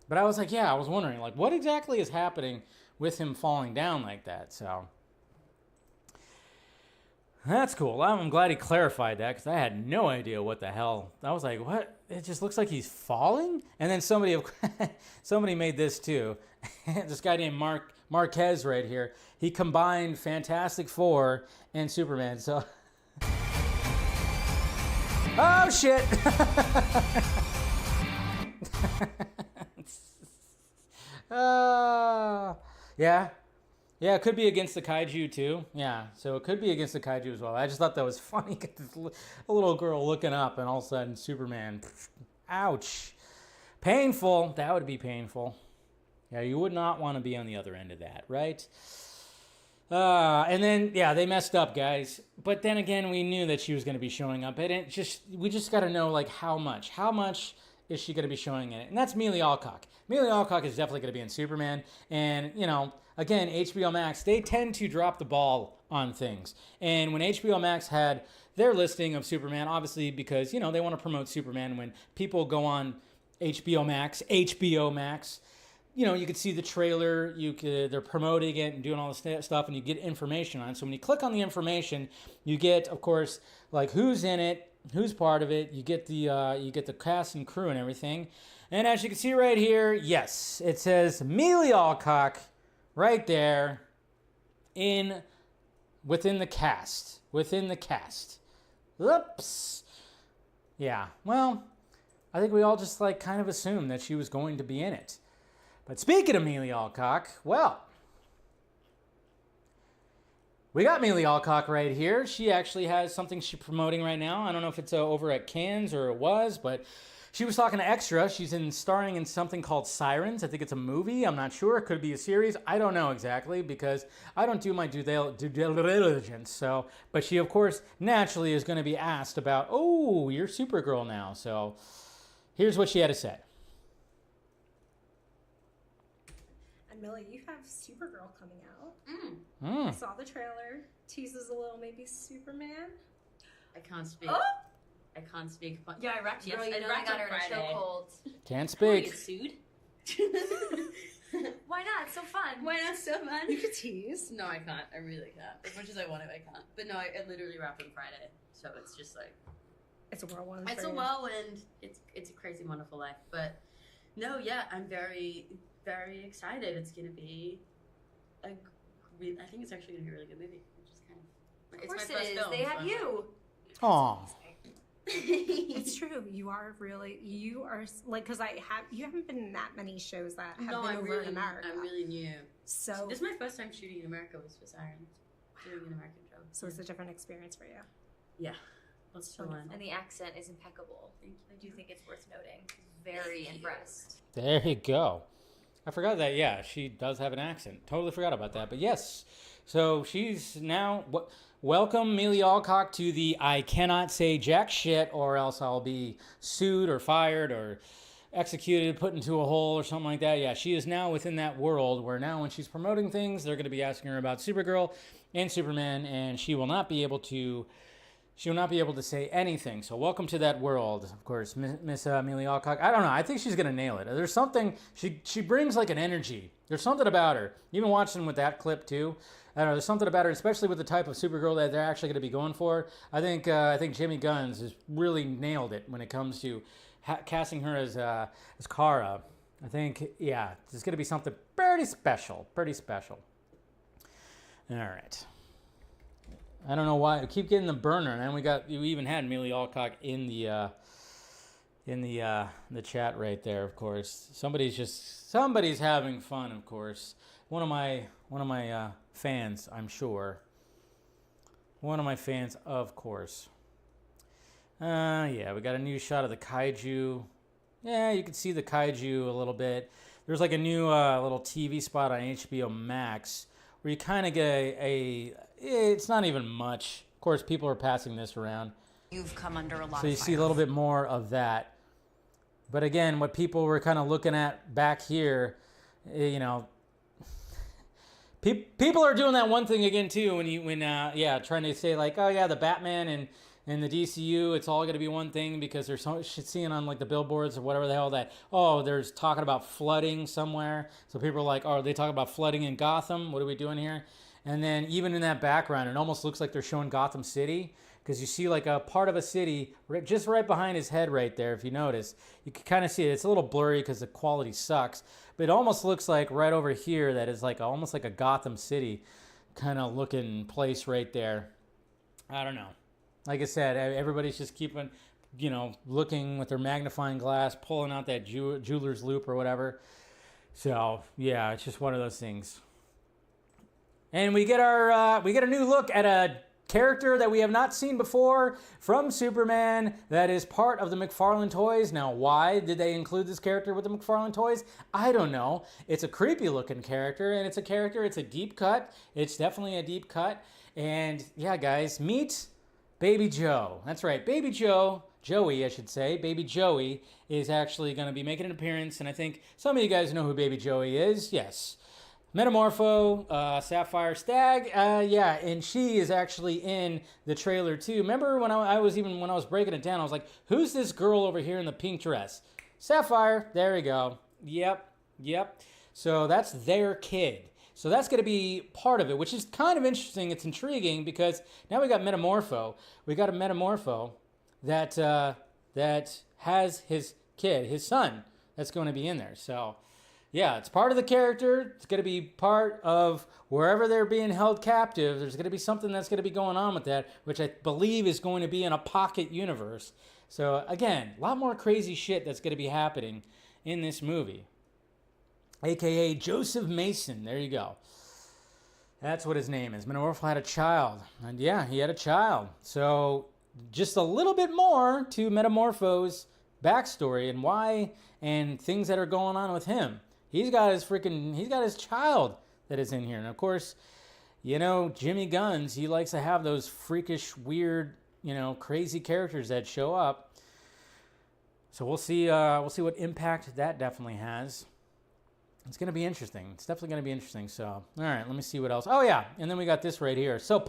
Speaker 1: But I was like, yeah, I was wondering like what exactly is happening with him falling down like that. So that's cool. I'm glad he clarified that because I had no idea what the hell. I was like, what? It just looks like he's falling? And then somebody made this too. This guy named Marquez right here. He combined Fantastic Four and Superman. So, oh shit! Yeah. Yeah, it could be against the kaiju too. Yeah, so it could be against the kaiju as well. I just thought that was funny. A little girl looking up and all of a sudden Superman. Ouch. Painful. That would be painful. Yeah, you would not want to be on the other end of that, right? And then, yeah, they messed up, guys. But then again, we knew that she was going to be showing up. We just got to know, like, how much. How much is she going to be showing in it? And that's Amelia Alcock. Amelia Alcock is definitely going to be in Superman. And, you know, again, HBO Max, they tend to drop the ball on things. And when HBO Max had their listing of Superman, obviously because, you know, they want to promote Superman when people go on HBO Max, you know, you could see the trailer, they're promoting it and doing all this stuff, and you get information on it. So when you click on the information, you get, of course, like who's in it, who's part of it. You get the cast and crew and everything. And as you can see right here, yes, it says Amelia Alcock right there within the cast. Oops. Yeah. Well, I think we all just like kind of assumed that she was going to be in it. But speaking of Amelia Alcock, well, we got Amelia Alcock right here. She actually has something she's promoting right now. I don't know if it's over at Cannes or it was, but she was talking to Extra. She's starring in something called Sirens. I think it's a movie. I'm not sure. It could be a series. I don't know exactly because I don't do my due diligence. So, but she, of course, naturally is going to be asked about, oh, you're Supergirl now. So here's what she had to say.
Speaker 4: Millie, you have Supergirl coming out. I saw the trailer. Teases a little maybe Superman.
Speaker 5: I can't speak.
Speaker 4: Oh!
Speaker 5: I can't speak.
Speaker 6: Yeah, I wrecked. Yes,
Speaker 5: Girl, you
Speaker 6: I
Speaker 5: know
Speaker 6: wrecked
Speaker 5: I got
Speaker 6: on
Speaker 5: her in a
Speaker 6: Friday.
Speaker 5: chokehold.
Speaker 1: Can't
Speaker 5: Will you get
Speaker 1: speak.
Speaker 5: sued?
Speaker 6: Why not? It's so fun.
Speaker 5: Why not so fun?
Speaker 4: You could tease.
Speaker 5: No, I can't. I really can't. As much as I want to, I can't. But no, I literally wrapped on Friday, so it's just like
Speaker 4: It's a whirlwind.
Speaker 5: it's a whirlwind. It's a crazy, wonderful life. But no, yeah, I'm very, very excited. It's gonna be I think it's actually gonna be a really good movie. Which is kind of.
Speaker 6: Of course
Speaker 5: it's my first
Speaker 6: it is.
Speaker 5: film,
Speaker 6: They have
Speaker 5: so-
Speaker 6: you.
Speaker 1: Aw.
Speaker 4: It's true. You are like, because you haven't been in that many shows that have
Speaker 5: No,
Speaker 4: been
Speaker 5: I'm
Speaker 4: over
Speaker 5: really,
Speaker 4: in America.
Speaker 5: I'm really new.
Speaker 4: So
Speaker 5: This is my first time shooting in America was for Sirens, doing an American show.
Speaker 4: So it's a different experience for you.
Speaker 5: Yeah, let's chill in.
Speaker 6: And the accent is impeccable.
Speaker 5: Thank you.
Speaker 6: I do think it's worth noting. Very impressed.
Speaker 1: There you go. I forgot that, yeah, she does have an accent. Totally forgot about that. But yes, so she's now... Welcome, Amelia Alcock, to the I cannot say jack shit or else I'll be sued or fired or executed, put into a hole or something like that. Yeah, she is now within that world where now when she's promoting things, they're going to be asking her about Supergirl and Superman, and she will not be able to say anything. So welcome to that world, of course, Miss Amelia Alcock. I don't know. I think she's going to nail it. There's something, she brings like an energy. There's something about her. Even watching with that clip too. I don't know. There's something about her, especially with the type of Supergirl that they're actually going to be going for. I think Jimmy Guns has really nailed it when it comes to casting her as Kara. I think, yeah, it's going to be something pretty special. Pretty special. All right. I don't know why I keep getting the burner, and then we even had Amelia Alcock in the chat right there. Of course, somebody's having fun. Of course, one of my fans, I'm sure. One of my fans, of course. Yeah, we got a new shot of the kaiju. Yeah, you can see the kaiju a little bit. There's like a new little TV spot on HBO Max where you kind of get it's not even much. Of course, people are passing this around.
Speaker 7: You've come under a lot
Speaker 1: So you
Speaker 7: of
Speaker 1: see a
Speaker 7: fire.
Speaker 1: little bit more of that. But again, what people were kind of looking at back here, you know, people are doing that one thing again too when trying to say like, oh yeah, the Batman and the DCU, it's all going to be one thing because there's so much seeing on like the billboards or whatever the hell that, oh, there's talking about flooding somewhere. So people are like, oh, are they talking about flooding in Gotham? What are we doing here? And then even in that background, it almost looks like they're showing Gotham City because you see like a part of a city just right behind his head right there. If you notice, you can kind of see it. It's a little blurry because the quality sucks, but it almost looks like right over here that is like almost like a Gotham City kind of looking place right there. I don't know. Like I said, everybody's just keeping, you know, looking with their magnifying glass, pulling out that jeweler's loop or whatever. So yeah, it's just one of those things. And we get a new look at a character that we have not seen before from Superman that is part of the McFarlane toys. Now, why did they include this character with the McFarlane toys? I don't know. It's a creepy looking character, and it's a deep cut. It's definitely a deep cut. And yeah, guys, meet Baby Joe. That's right, Baby Joey, I should say. Baby Joey is actually going to be making an appearance, and I think some of you guys know who Baby Joey is. Yes. Metamorpho, Sapphire Stag, and she is actually in the trailer too. Remember when I was breaking it down, I was like, who's this girl over here in the pink dress? Sapphire, there we go. Yep. So that's their kid. So that's going to be part of it, which is kind of interesting. It's intriguing because now we got Metamorpho. We got a Metamorpho that has his kid, his son, that's going to be in there. So yeah, it's part of the character. It's going to be part of wherever they're being held captive. There's going to be something that's going to be going on with that, which I believe is going to be in a pocket universe. So again, a lot more crazy shit that's going to be happening in this movie. AKA Joseph Mason. There you go. That's what his name is. Metamorpho had a child. And yeah, he had a child. So just a little bit more to Metamorpho's backstory and why and things that are going on with him. He's got his child that is in here. And of course, you know, Jimmy Guns, he likes to have those freakish, weird, you know, crazy characters that show up. So we'll see what impact that definitely has. It's going to be interesting. It's definitely going to be interesting. So, all right, let me see what else. Oh yeah, and then we got this right here. So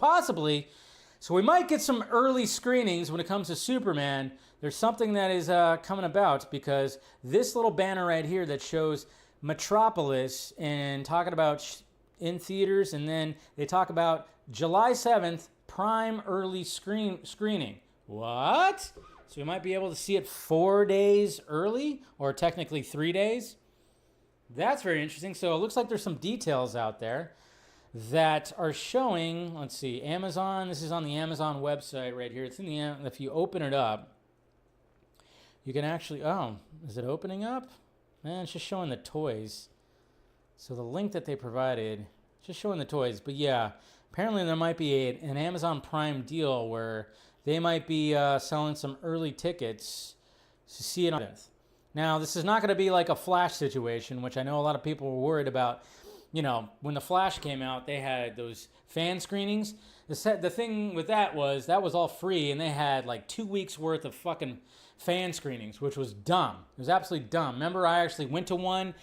Speaker 1: we might get some early screenings when it comes to Superman. There's something that is coming about because this little banner right here that shows Metropolis and talking about in theaters, and then they talk about July 7th prime early screening. What? So we might be able to see it 4 days early, or technically 3 days. That's very interesting. So it looks like there's some details out there that are showing, let's see, Amazon. This is on the Amazon website right here. It's in the, if you open it up, you can actually, oh, is it opening up? Man, it's just showing the toys. So the link that they provided, just showing the toys. But yeah, apparently there might be an Amazon Prime deal where they might be selling some early tickets to see it on it. Now, this is not going to be like a Flash situation, which I know a lot of people were worried about. You know, when the Flash came out, they had those fan screenings. The thing with that was all free, and they had like 2 weeks worth of fucking fan screenings, which was dumb. It was absolutely dumb. Remember, I actually went to one,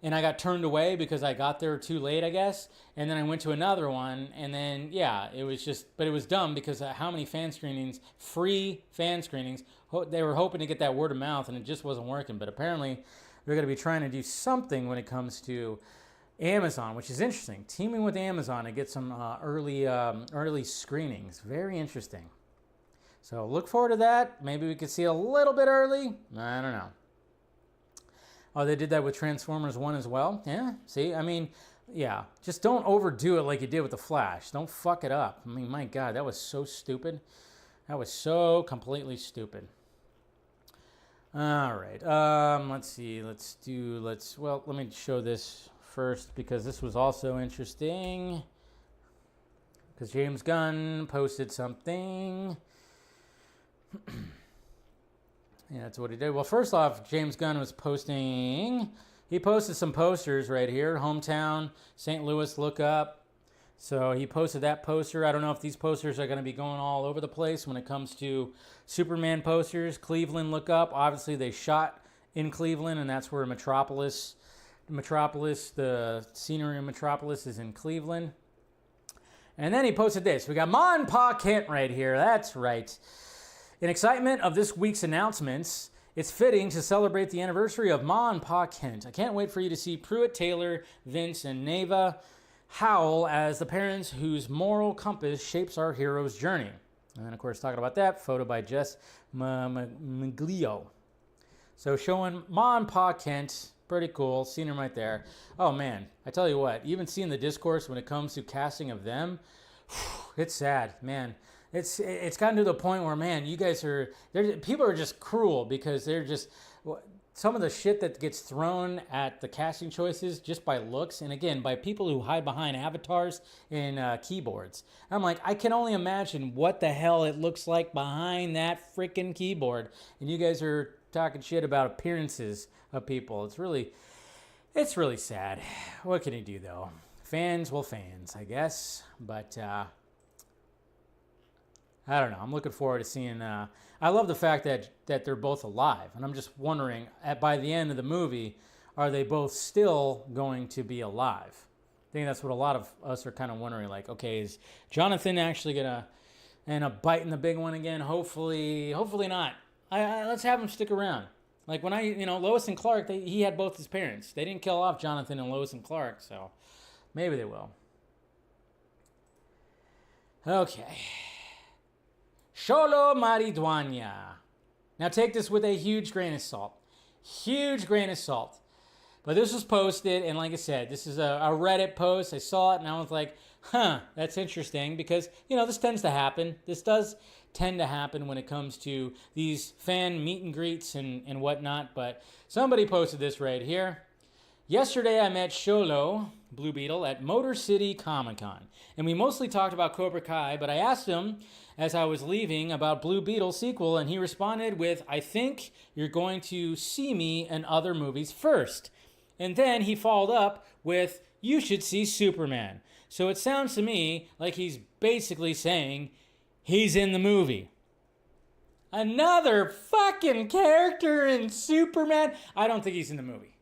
Speaker 1: and I got turned away because I got there too late, I guess. And then I went to another one, and then, yeah, it was just, but it was dumb because how many fan screenings, free fan screenings, they were hoping to get that word of mouth, and it just wasn't working. But apparently, they're going to be trying to do something when it comes to Amazon, which is interesting. Teaming with Amazon to get some early screenings. Very interesting. So look forward to that. Maybe we could see a little bit early. I don't know. Oh, they did that with Transformers 1 as well? Yeah, see? I mean, yeah. Just don't overdo it like you did with The Flash. Don't fuck it up. I mean, my God, that was so stupid. That was so completely stupid. All right. Let's see. Well, let me show this first because this was also interesting. Because James Gunn posted something. Yeah, that's what he did. Well, first off, James Gunn was he posted some posters right here. Hometown, St. Louis, look up. So he posted that poster. I don't know if these posters are going to be going all over the place when it comes to Superman posters. Cleveland, look up. Obviously, they shot in Cleveland, and that's where Metropolis, the scenery in Metropolis is in Cleveland. And then he posted this. We got Ma and Pa Kent right here. That's right. In excitement of this week's announcements, it's fitting to celebrate the anniversary of Ma and Pa Kent. I can't wait for you to see Pruitt, Taylor, Vince, and Neva howl as the parents whose moral compass shapes our hero's journey. And then, of course, talking about that, photo by Jess Miglio. So showing Ma and Pa Kent, pretty cool. Seen him right there. Oh, man, I tell you what, even seeing the discourse when it comes to casting of them, it's sad, man. It's gotten to the point where, man, you guys are, people are just cruel because they're just, some of the shit that gets thrown at the casting choices just by looks, and again, by people who hide behind avatars and keyboards. I'm like, I can only imagine what the hell it looks like behind that freaking keyboard, and you guys are talking shit about appearances of people. It's really sad. What can you do, though? Fans, I guess, but I don't know. I'm looking forward to seeing. I love the fact that they're both alive, and I'm just wondering, by the end of the movie, are they both still going to be alive? I think that's what a lot of us are kind of wondering. Like, okay, is Jonathan actually gonna end up biting the big one again? Hopefully not. Let's have him stick around. Like when Lois and Clark, he had both his parents. They didn't kill off Jonathan and Lois and Clark, so maybe they will. Okay. Xolo Maridueña. Now take this with a huge grain of salt. Huge grain of salt. But this was posted, and like I said, this is a Reddit post. I saw it, and I was like, that's interesting, because, this tends to happen. This does tend to happen when it comes to these fan meet and greets and whatnot, but somebody posted this right here. Yesterday, I met Xolo, Blue Beetle, at Motor City Comic Con, and we mostly talked about Cobra Kai, but I asked him as I was leaving about Blue Beetle sequel, and he responded with, I think you're going to see me in other movies first. And then he followed up with, you should see Superman. So it sounds to me like he's basically saying he's in the movie. Another fucking character in Superman? I don't think he's in the movie.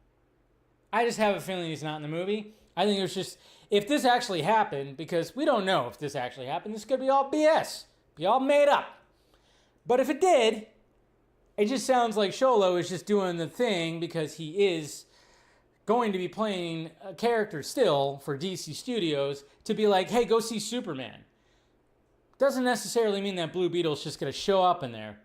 Speaker 1: I just have a feeling he's not in the movie. I think it was just, if this actually happened, because we don't know if this actually happened, this could be all BS. Be all made up. But if it did, it just sounds like Xolo is just doing the thing because he is going to be playing a character still for DC Studios to be like, hey, go see Superman. Doesn't necessarily mean that Blue Beetle's just going to show up in there.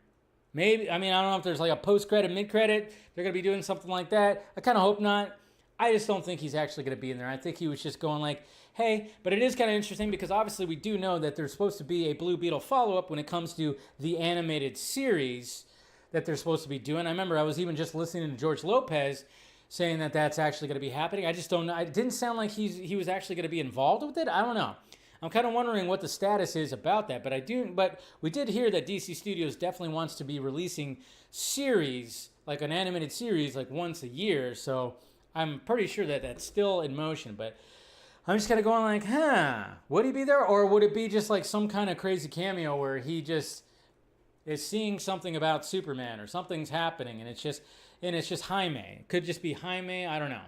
Speaker 1: Maybe, I don't know if there's like a post-credit, mid-credit, they're going to be doing something like that. I kind of hope not. I just don't think he's actually going to be in there. I think he was just going like, hey, but it is kind of interesting because obviously we do know that there's supposed to be a Blue Beetle follow-up when it comes to the animated series that they're supposed to be doing. I remember I was even just listening to George Lopez saying that that's actually going to be happening. I just don't know. It didn't sound like he was actually going to be involved with it. I don't know. I'm kind of wondering what the status is about that. But we did hear that DC Studios definitely wants to be releasing series, like an animated series, like once a year. So I'm pretty sure that that's still in motion. But I'm just kind of going like, would he be there? Or would it be just like some kind of crazy cameo where he just is seeing something about Superman or something's happening and it's just Jaime. It could just be Jaime. I don't know.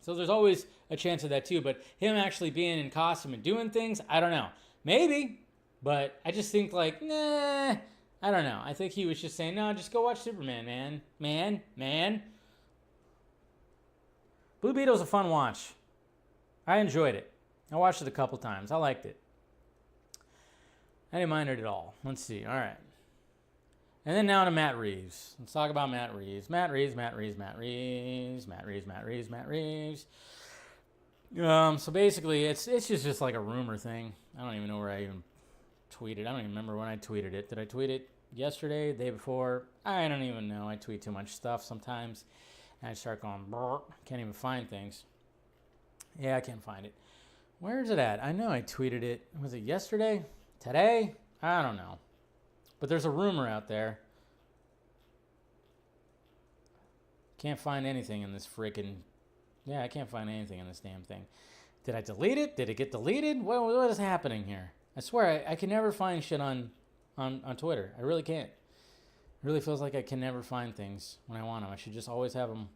Speaker 1: So there's always a chance of that too. But him actually being in costume and doing things, I don't know. Maybe. But I just think like, nah, I don't know. I think he was just saying, no, just go watch Superman, man. Man. Blue Beetle's a fun watch. I enjoyed it. I watched it a couple times. I liked it. I didn't mind it at all. Let's see. All right. And then now to Matt Reeves. Let's talk about Matt Reeves. Matt Reeves. So basically, it's just like a rumor thing. I don't even know where I even tweeted. I don't even remember when I tweeted it. Did I tweet it yesterday, the day before? I don't even know. I tweet too much stuff sometimes. And I start going, can't even find things. Yeah, I can't find it. Where is it at? I know I tweeted it. Was it yesterday? Today? I don't know. But there's a rumor out there. Can't find anything in this freaking... Yeah, I can't find anything in this damn thing. Did I delete it? Did it get deleted? What is happening here? I swear, I can never find shit on Twitter. I really can't. Really feels like I can never find things when I want them. I should just always have them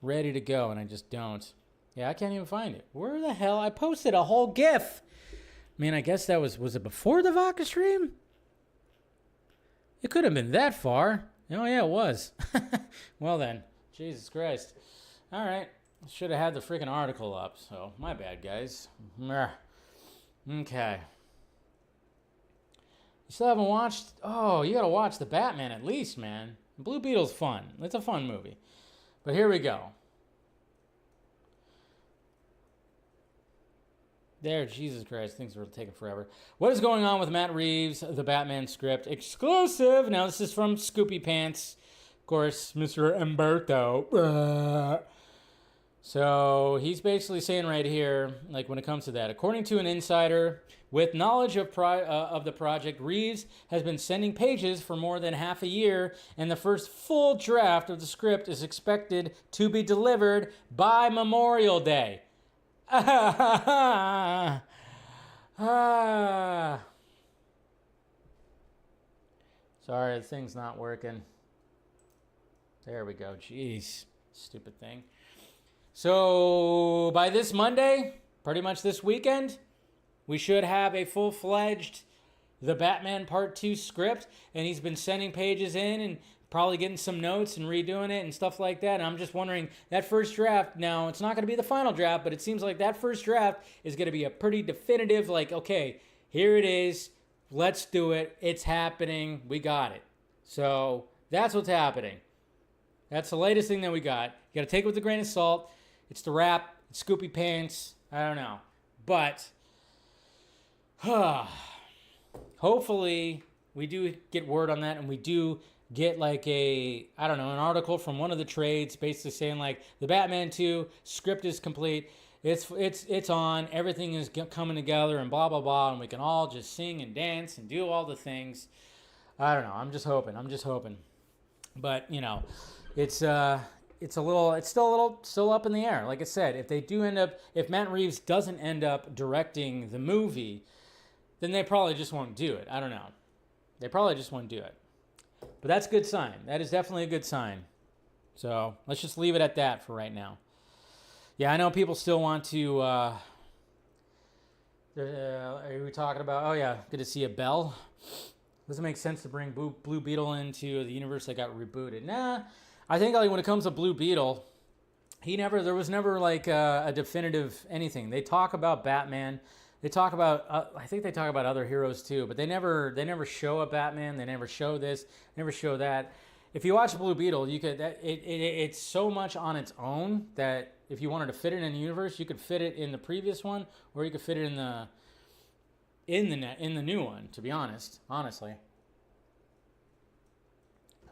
Speaker 1: ready to go, and I just don't. Yeah, I can't even find it. Where the hell? I posted a whole GIF. I mean, I guess that was it before the vodka stream? It could have been that far. Oh, yeah, it was. Well, then. Jesus Christ. All right. Should have had the freaking article up, so my bad, guys. Okay. You still haven't watched? Oh, you got to watch The Batman at least, man. Blue Beetle's fun. It's a fun movie. But here we go. There, Jesus Christ, things are taking forever. What is going on with Matt Reeves, the Batman script? Exclusive. Now, this is from Scoopy Pants. Of course, Mr. Umberto. So, he's basically saying right here, like when it comes to that, according to an insider, with knowledge of the project, Reeves has been sending pages for more than half a year, and the first full draft of the script is expected to be delivered by Memorial Day. Sorry, the thing's not working. There we go. Jeez, stupid thing. So by this Monday, pretty much this weekend, we should have a full-fledged The Batman Part 2 script, and he's been sending pages in and probably getting some notes and redoing it and stuff like that. And I'm just wondering, that first draft, now it's not going to be the final draft, but it seems like that first draft is going to be a pretty definitive, like, okay, here it is, let's do it, it's happening, we got it. So that's what's happening. That's the latest thing that we got. You got to take it with a grain of salt. It's the wrap, it's Scoopy Pants, I don't know. But hopefully we do get word on that, and we do get like an article from one of the trades basically saying like the Batman 2 script is complete, it's on, everything is coming together and blah blah blah, and we can all just sing and dance and do all the things. I don't know, I'm just hoping. But it's still up in the air. Like I said, if Matt Reeves doesn't end up directing the movie, then they probably just won't do it. I don't know. They probably just won't do it. But that's a good sign. That is definitely a good sign. So let's just leave it at that for right now. Yeah, I know people still want to... are we talking about... Oh, yeah, good to see a Bell. Doesn't make sense to bring Blue Beetle into the universe that got rebooted. Nah, I think like when it comes to Blue Beetle, there was never like a definitive anything. They talk about Batman. They talk about, I think they talk about other heroes too, but they never show a Batman. They never show this, never show that. If you watch Blue Beetle, it's so much on its own that if you wanted to fit it in the universe, you could fit it in the previous one, or you could fit it in the new one. To be honestly,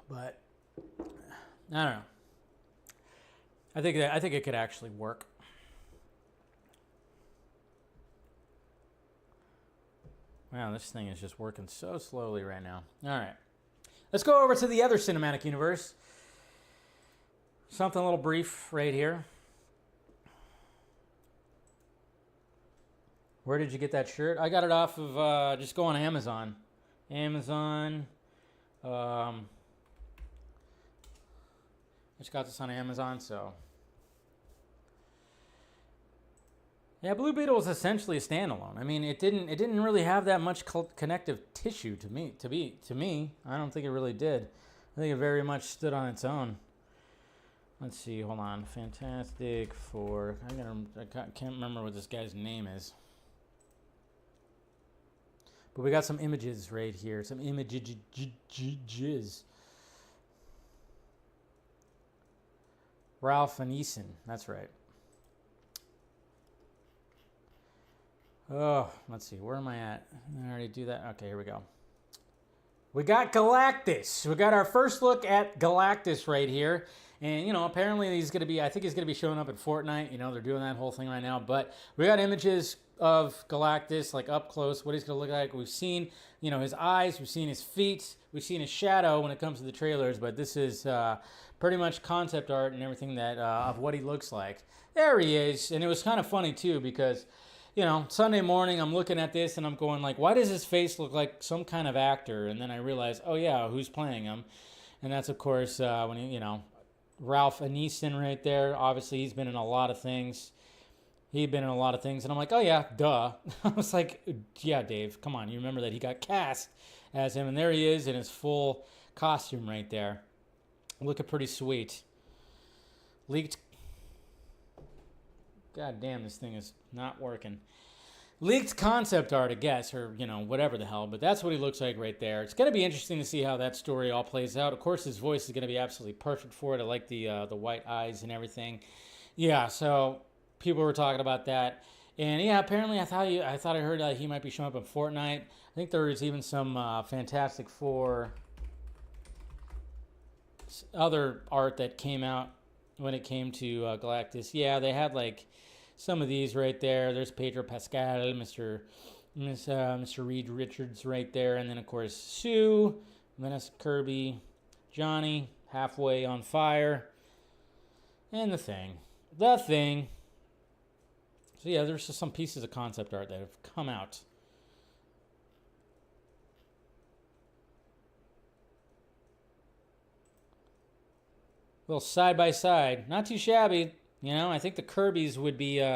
Speaker 1: but I don't know. I think it could actually work. Wow, this thing is just working so slowly right now. All right. Let's go over to the other cinematic universe. Something a little brief right here. Where did you get that shirt? I got it off of, just go on Amazon. I just got this on Amazon, so... Yeah, Blue Beetle was essentially a standalone. I mean, it didn't really have that much connective tissue to me. I don't think it really did. I think it very much stood on its own. Let's see, hold on. Fantastic Four. I can't remember what this guy's name is. But we got some images right here. Some images. Ralph Ineson. That's right. Oh, let's see. Where am I at? I already do that. Okay, here we go. We got Galactus. We got our first look at Galactus right here. And, apparently I think he's going to be showing up at Fortnite. They're doing that whole thing right now. But we got images of Galactus, like up close, what he's going to look like. We've seen, his eyes. We've seen his feet. We've seen his shadow when it comes to the trailers. But this is pretty much concept art and everything that of what he looks like. There he is. And it was kind of funny, too, because... Sunday morning, I'm looking at this and I'm going like, why does his face look like some kind of actor? And then I realize, oh yeah, who's playing him? And that's, of course, when you know, Ralph Ineson right there. Obviously, he's been in a lot of things. He'd been in a lot of things. And I'm like, oh, yeah, duh. I was like, yeah, Dave, come on. You remember that he got cast as him. And there he is in his full costume right there. Looking pretty sweet. Leaked. God damn, this thing is not working. Leaked concept art, I guess, or, you know, whatever the hell. But that's what he looks like right there. It's going to be interesting to see how that story all plays out. Of course, his voice is going to be absolutely perfect for it. I like the white eyes and everything. Yeah, so people were talking about that. And, yeah, apparently I thought I heard that he might be showing up in Fortnite. I think there is even some Fantastic Four other art that came out when it came to Galactus. Yeah, they had, like, some of these right there. There's Pedro Pascal, Mr. Reed Richards right there. And then, of course, Sue, Vanessa Kirby, Johnny, halfway on fire. And the Thing. The Thing. So, yeah, there's just some pieces of concept art that have come out. A little side by side. Not too shabby. You know, I think the Kirbys would be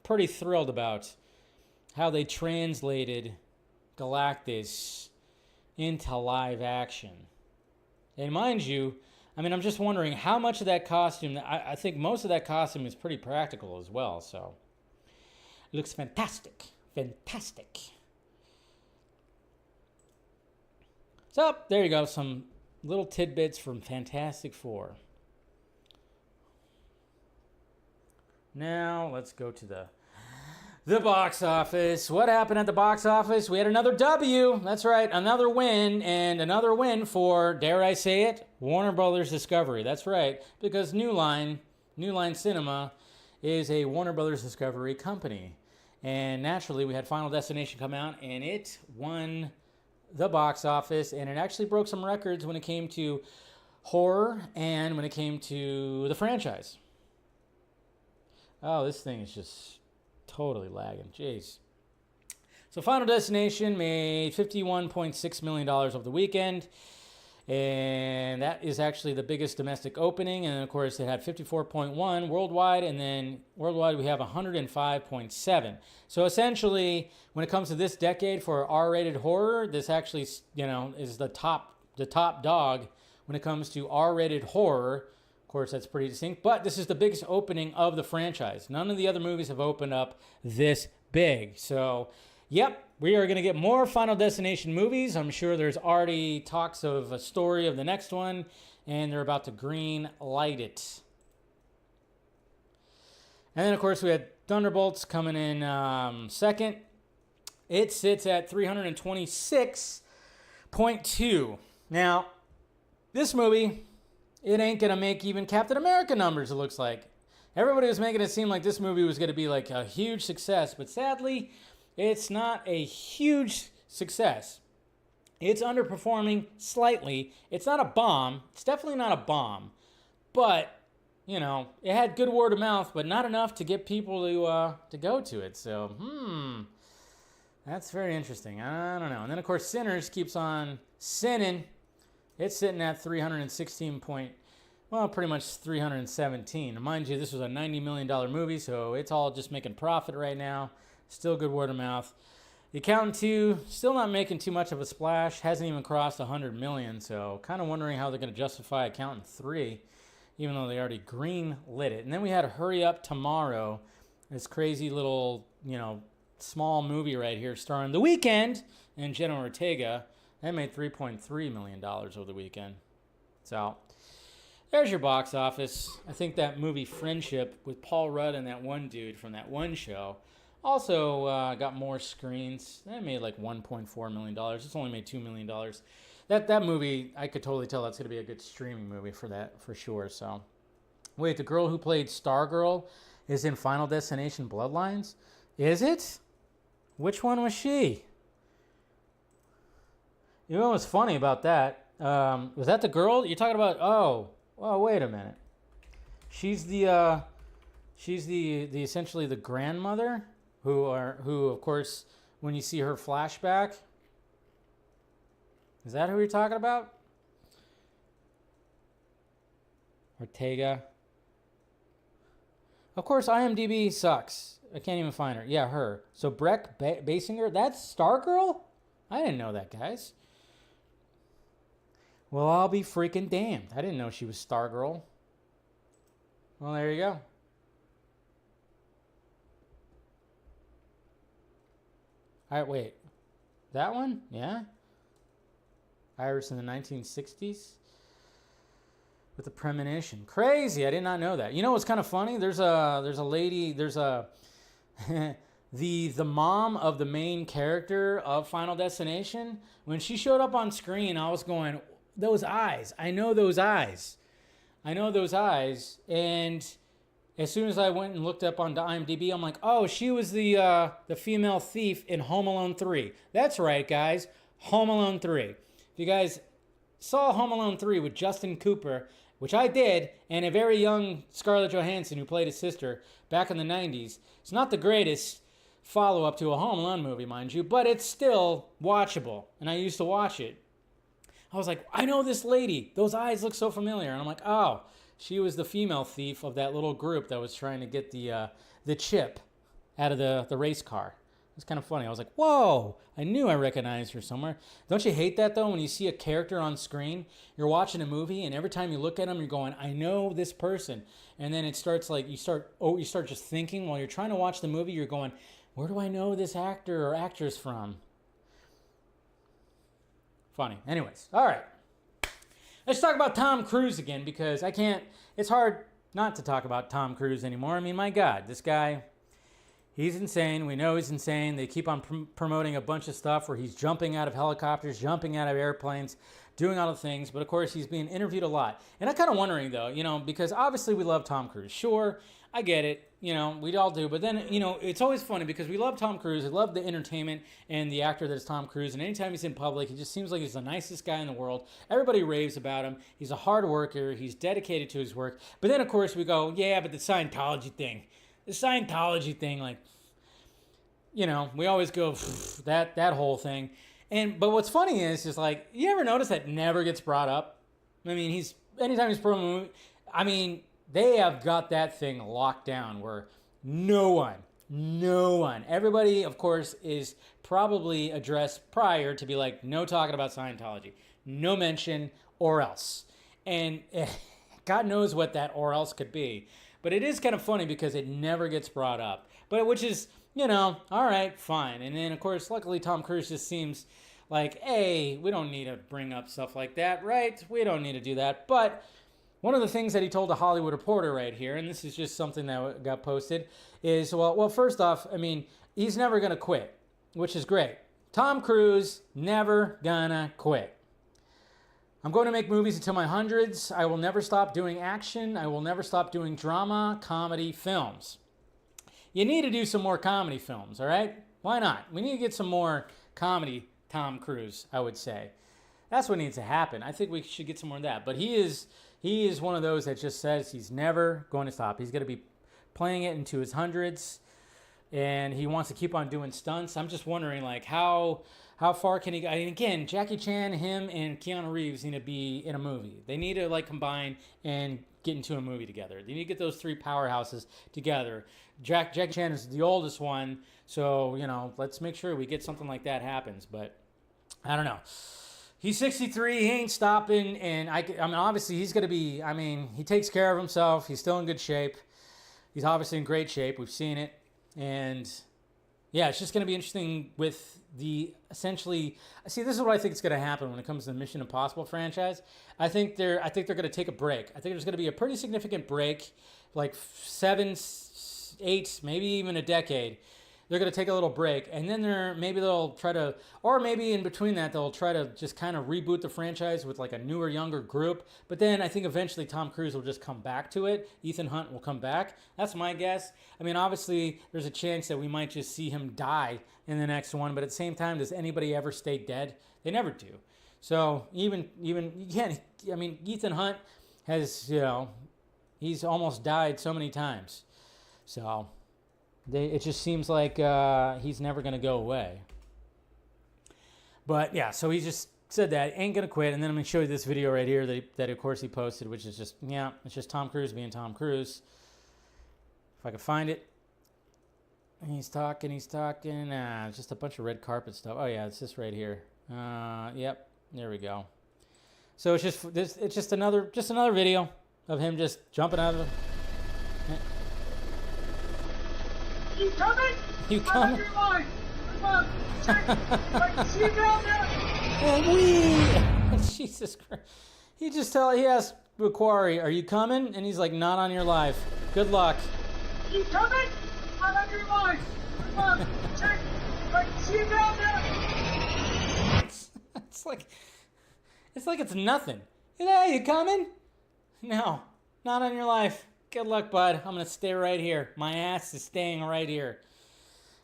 Speaker 1: pretty thrilled about how they translated Galactus into live action. And mind you, I mean, I'm just wondering how much of that costume, I think most of that costume is pretty practical as well, so. It looks fantastic. Fantastic. So, there you go, some little tidbits from Fantastic Four. Now, let's go to the box office. What happened at the box office? We had another W. That's right, another win, and another win for, dare I say it, Warner Brothers Discovery. That's right, because New Line Cinema is a Warner Brothers Discovery company. And naturally, we had Final Destination come out, and it won the box office, and it actually broke some records when it came to horror and when it came to the franchise. Oh, this thing is just totally lagging. Jeez. So Final Destination made $51.6 million over the weekend. And that is actually the biggest domestic opening. And, of course, it had 54.1 worldwide. And then worldwide, we have 105.7. So, essentially, when it comes to this decade for R-rated horror, this actually, you know, is the top dog when it comes to R-rated horror. Of course, that's pretty distinct. But this is the biggest opening of the franchise. None of the other movies have opened up this big. So, yep, we are going to get more Final Destination movies. I'm sure there's already talks of a story of the next one, and they're about to green light it. And then, of course, we had Thunderbolts coming in second. It sits at 326.2. Now, this movie, it ain't going to make even Captain America numbers, it looks like. Everybody was making it seem like this movie was going to be like a huge success, but sadly, it's not a huge success. It's underperforming slightly. It's not a bomb. It's definitely not a bomb. But, you know, it had good word of mouth, but not enough to get people to go to it. So, that's very interesting. I don't know. And then, of course, Sinners keeps on sinning. It's sitting at 316 pretty much 317. Mind you, this was a $90 million movie, so it's all just making profit right now. Still good word of mouth. The Accountant 2, still not making too much of a splash. Hasn't even crossed 100 million, so kind of wondering how they're going to justify Accountant 3, even though they already green lit it. And then we had Hurry Up Tomorrow, this crazy little, you know, small movie right here starring The Weeknd and Jenna Ortega. That made $3.3 million over the weekend. So, there's your box office. I think that movie Friendship with Paul Rudd and that one dude from that one show also got more screens. That made like $1.4 million. It's only made $2 million. That movie, I could totally tell that's going to be a good streaming movie for that, for sure. So, wait, the girl who played Stargirl is in Final Destination Bloodlines? Is it? Which one was she? You know what's funny about that? Was that the girl you're talking about? Oh, wait a minute. She's the essentially the grandmother who of course when you see her flashback. Is that who you're talking about? Ortega. Of course, IMDb sucks. I can't even find her. Yeah, her. So Breck Basinger, that's Stargirl? I didn't know that, guys. Well, I'll be freaking damned. I didn't know she was Stargirl. Well, there you go. All right, wait. That one? Yeah. Iris in the 1960s. With a premonition. Crazy. I did not know that. You know what's kind of funny? There's a lady, the mom of the main character of Final Destination. When she showed up on screen, I was going, those eyes. I know those eyes. I know those eyes. And as soon as I went and looked up on IMDb, I'm like, oh, she was the female thief in Home Alone 3. That's right, guys. Home Alone 3. If you guys saw Home Alone 3 with Justin Cooper, which I did, and a very young Scarlett Johansson who played his sister back in the 90s, it's not the greatest follow-up to a Home Alone movie, mind you, but it's still watchable, and I used to watch it. I was like, I know this lady. Those eyes look so familiar. And I'm like, oh, she was the female thief of that little group that was trying to get the chip out of the race car. It was kind of funny. I was like, whoa, I knew I recognized her somewhere. Don't you hate that, though, when you see a character on screen, you're watching a movie, and every time you look at them, you're going, I know this person. And then it starts like, you start just thinking while you're trying to watch the movie, you're going, where do I know this actor or actress from? Funny. Anyways, all right. Let's talk about Tom Cruise again, because it's hard not to talk about Tom Cruise anymore. I mean, my God, this guy, he's insane. We know he's insane. They keep on promoting a bunch of stuff where he's jumping out of helicopters, jumping out of airplanes, doing all the things. But of course, he's being interviewed a lot. And I'm kind of wondering, though, because obviously we love Tom Cruise. Sure, I get it. We all do. But then, it's always funny because we love Tom Cruise. We love the entertainment and the actor that is Tom Cruise. And anytime he's in public, he just seems like he's the nicest guy in the world. Everybody raves about him. He's a hard worker. He's dedicated to his work. But then, of course, we go, yeah, but the Scientology thing. Like, we always go, that whole thing. But what's funny is like, you ever notice that never gets brought up? I mean, anytime he's promoting, they have got that thing locked down where no one, everybody, of course, is probably addressed prior to be like, no talking about Scientology, no mention, or else. And God knows what that or else could be. But it is kind of funny because it never gets brought up. But which is, all right, fine. And then, of course, luckily Tom Cruise just seems like, hey, we don't need to bring up stuff like that, right? We don't need to do that. But one of the things that he told a Hollywood Reporter right here, and this is just something that got posted, is, well, first off, he's never going to quit, which is great. Tom Cruise, never gonna quit. I'm going to make movies until my hundreds. I will never stop doing action. I will never stop doing drama, comedy, films. You need to do some more comedy films, all right? Why not? We need to get some more comedy Tom Cruise, I would say. That's what needs to happen. I think we should get some more of that. But he is one of those that just says he's never going to stop. He's going to be playing it into his hundreds, and he wants to keep on doing stunts. I'm just wondering, like, how far can he go? Again, Jackie Chan, him, and Keanu Reeves need to be in a movie. They need to, like, combine and get into a movie together. They need to get those three powerhouses together. Jackie Chan is the oldest one, so, let's make sure we get something like that happens. But I don't know. He's 63. He ain't stopping. And obviously he's going to be, he takes care of himself. He's still in good shape. He's obviously in great shape. We've seen it. And yeah, it's just going to be interesting with essentially, this is what I think is going to happen when it comes to the Mission Impossible franchise. I think they're going to take a break. I think there's going to be a pretty significant break, like 7, 8, maybe even a decade. They're going to take a little break, and then they'll try to, or maybe in between that, they'll try to just kind of reboot the franchise with like a newer, younger group. But then I think eventually Tom Cruise will just come back to it. Ethan Hunt will come back. That's my guess. Obviously, there's a chance that we might just see him die in the next one. But at the same time, does anybody ever stay dead? They never do. So even Ethan Hunt has, he's almost died so many times. So it just seems like he's never going to go away. But yeah, so he's just said that, ain't gonna quit. And then I'm gonna show you this video right here that of course he posted, which is just, yeah, it's just Tom Cruise being Tom Cruise. If I can find it. He's talking. It's just a bunch of red carpet stuff. Oh yeah, it's this right here. Yep, there we go. So it's just this. It's just another video of him just jumping out of the.
Speaker 7: You coming?
Speaker 1: You coming?
Speaker 7: Come on. Check. Like, see you down there.
Speaker 1: And Jesus Christ. He asked Macquarie, "Are you coming?" And he's like, "Not on your life. Good luck."
Speaker 7: You coming? I'm on your line. Come on. Check. Like, see you down there.
Speaker 1: It's like it's nothing. Hey, you coming? No, not on your life. Good luck, bud. I'm gonna stay right here. My ass is staying right here.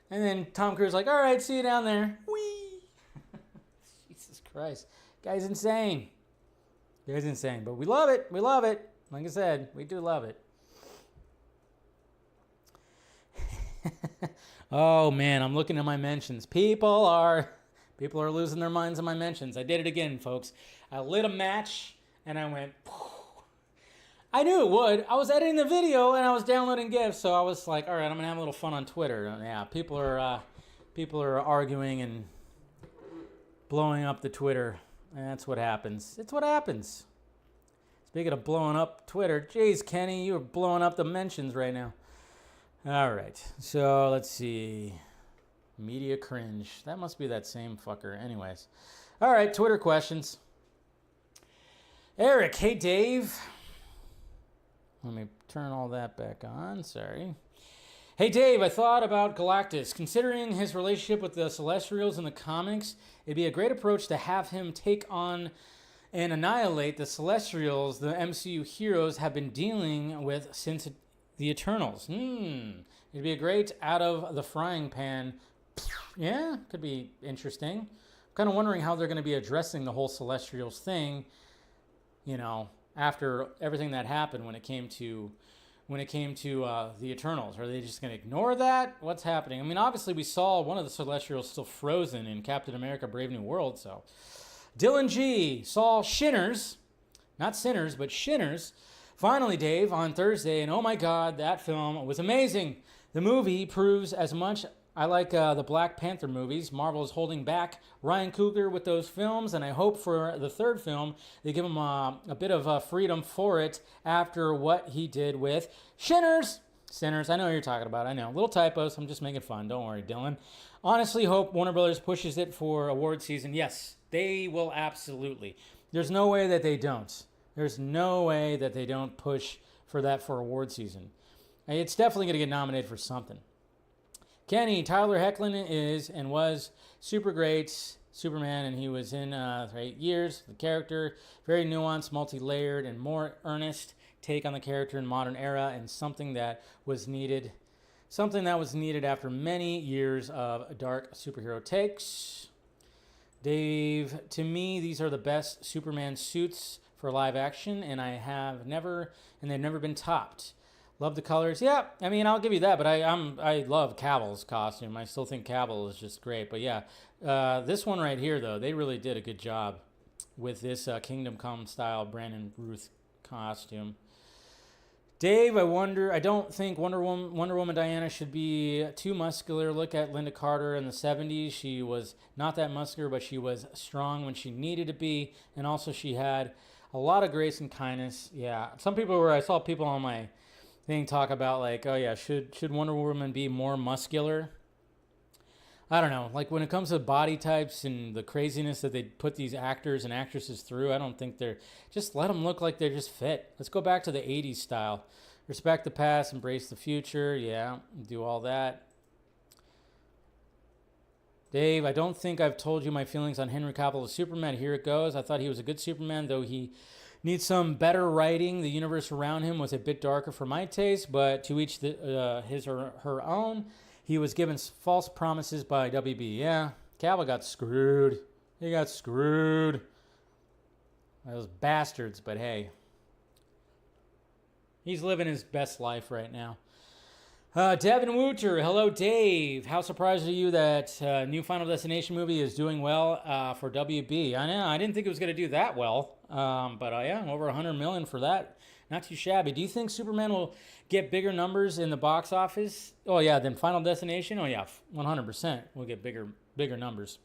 Speaker 1: And then Tom Cruise like, all right, see you down there. Whee! Jesus Christ, guy's insane. But we love it. Like I said, we do love it. Oh man, I'm looking at my mentions. People are losing their minds on my mentions. I did it again, folks. I lit a match and I went. I knew it would. I was editing the video and I was downloading GIFs, so I was like, all right, I'm gonna have a little fun on Twitter. Yeah, people are arguing and blowing up the Twitter. That's what happens. It's what happens. Speaking of blowing up Twitter, jeez, Kenny, you are blowing up the mentions right now. All right, so let's see. Media cringe. That must be that same fucker. Anyways. All right, Twitter questions. Eric, hey Dave. Let me turn all that back on. Sorry. Hey Dave, I thought about Galactus. Considering his relationship with the Celestials in the comics, it'd be a great approach to have him take on and annihilate the Celestials the MCU heroes have been dealing with since the Eternals. It'd be a great out of the frying pan. Yeah, could be interesting. I'm kind of wondering how they're going to be addressing the whole Celestials thing, you know, after everything that happened when it came to the Eternals. Are they just going to ignore that? What's happening? I mean, obviously we saw one of the Celestials still frozen in Captain America Brave New World, so. Dylan G saw Shinners, not Sinners, but Shinners. Finally, Dave, on Thursday, and oh my God, that film was amazing. The movie proves as much I like the Black Panther movies. Marvel is holding back Ryan Coogler with those films, and I hope for the third film they give him a bit of freedom for it after what he did with Sinners. I know what you're talking about. I know. Little typos. I'm just making fun. Don't worry, Dylan. Honestly, hope Warner Brothers pushes it for award season. Yes, they will absolutely. There's no way that they don't. There's no way that they don't push for that for award season. It's definitely going to get nominated for something. Kenny, Tyler Hoechlin is and was super great Superman, and he was in 8 years. The character, very nuanced, multi-layered, and more earnest take on the character in modern era, and something that was needed after many years of dark superhero takes. Dave, to me, these are the best Superman suits for live action, and they've never been topped. Love the colors. Yeah, I mean, I'll give you that, but I love Cavill's costume. I still think Cavill is just great. But yeah, this one right here, though, they really did a good job with this Kingdom Come style Brandon Ruth costume. Dave, I don't think Wonder Woman Diana should be too muscular. Look at Linda Carter in the 70s. She was not that muscular, but she was strong when she needed to be. And also she had a lot of grace and kindness. Yeah, I saw people on my thing talk about like, oh yeah, should Wonder Woman be more muscular? I don't know. Like when it comes to body types and the craziness that they put these actors and actresses through, I don't think just let them look like they're just fit. Let's go back to the 80s style. Respect the past, embrace the future. Yeah, do all that. Dave, I don't think I've told you my feelings on Henry Cavill as Superman. Here it goes. I thought he was a good Superman, though he needs some better writing. The universe around him was a bit darker for my taste, but to each his or her own. He was given false promises by WB. Yeah, Cavill got screwed. He got screwed. Those bastards, but hey. He's living his best life right now. Devin Wooter, hello Dave. How surprised are you that new Final Destination movie is doing well for WB? I know, I didn't think it was going to do that well, but yeah, over 100 million for that. Not too shabby. Do you think Superman will get bigger numbers in the box office? Oh yeah, than Final Destination? Oh yeah, 100% will get bigger numbers.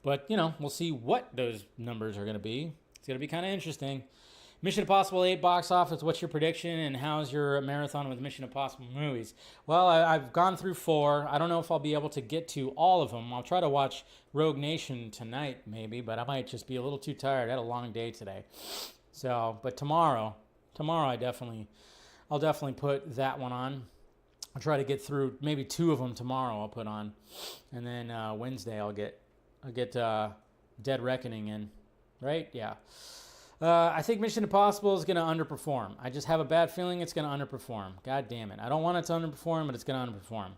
Speaker 1: But, you know, we'll see what those numbers are going to be. It's going to be kind of interesting. Mission Impossible 8 box office, what's your prediction, and how's your marathon with Mission Impossible movies? Well, I've gone through 4. I don't know if I'll be able to get to all of them. I'll try to watch Rogue Nation tonight, maybe, but I might just be a little too tired. I had a long day today. So, but tomorrow I'll definitely put that one on. I'll try to get through maybe 2 of them tomorrow I'll put on. And then Wednesday I'll get Dead Reckoning in, right? Yeah. I think Mission Impossible is going to underperform. I just have a bad feeling it's going to underperform. God damn it. I don't want it to underperform, but it's going to underperform.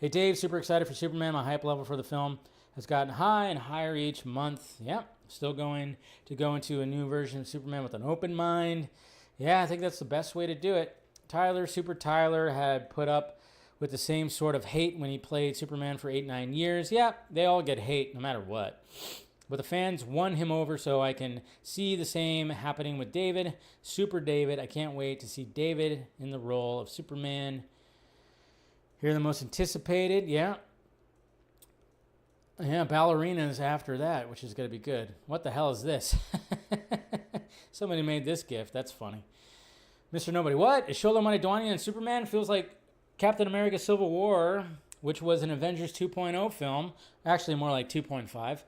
Speaker 1: Hey, Dave, super excited for Superman. My hype level for the film has gotten high and higher each month. Yep, still going to go into a new version of Superman with an open mind. Yeah, I think that's the best way to do it. Super Tyler had put up with the same sort of hate when he played Superman for 8-9 years. Yeah, they all get hate no matter what. But the fans won him over, so I can see the same happening with David. Super David. I can't wait to see David in the role of Superman. Here, the most anticipated. Yeah, Ballerinas after that, which is going to be good. What the hell is this? Somebody made this gift. That's funny. Mr. Nobody. What? Is Shola Maridwanian and Superman? Feels like Captain America Civil War, which was an Avengers 2.0 film. Actually, more like 2.5.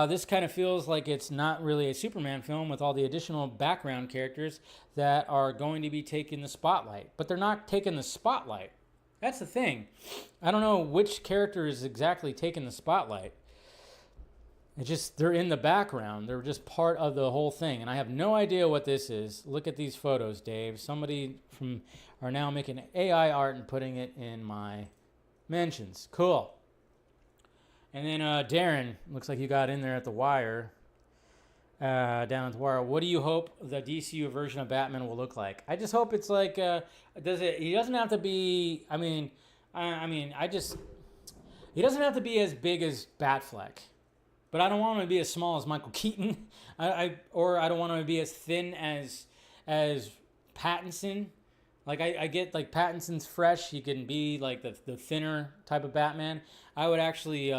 Speaker 1: This kind of feels like it's not really a Superman film with all the additional background characters that are going to be taking the spotlight. But they're not taking the spotlight. That's the thing. I don't know which character is exactly taking the spotlight. It's just, they're in the background. They're just part of the whole thing. And I have no idea what this is. Look at these photos, Dave. Somebody are now making AI art and putting it in my mentions. Cool. And then Darren, looks like you got in there at the wire, down at the wire. What do you hope the DCU version of Batman will look like? I just hope it's like, he doesn't have to be, he doesn't have to be as big as Batfleck, but I don't want him to be as small as Michael Keaton, or I don't want him to be as thin as Pattinson. Like, I get, like, Pattinson's fresh. He can be, like, the thinner type of Batman. I would actually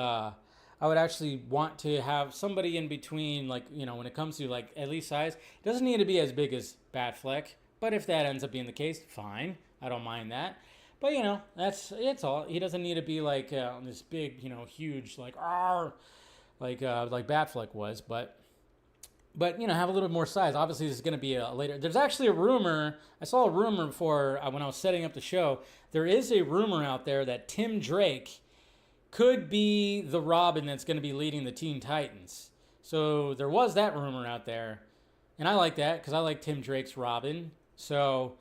Speaker 1: want to have somebody in between, like, you know, when it comes to, like, at least size. It doesn't need to be as big as Batfleck. But if that ends up being the case, fine. I don't mind that. But, you know, it's all. He doesn't need to be, like, this big, you know, huge, like, like Batfleck was. But, you know, have a little more size. Obviously, this is going to be a later. There's actually a rumor. I saw a rumor before when I was setting up the show. There is a rumor out there that Tim Drake could be the Robin that's going to be leading the Teen Titans. So there was that rumor out there. And I like that because I like Tim Drake's Robin. So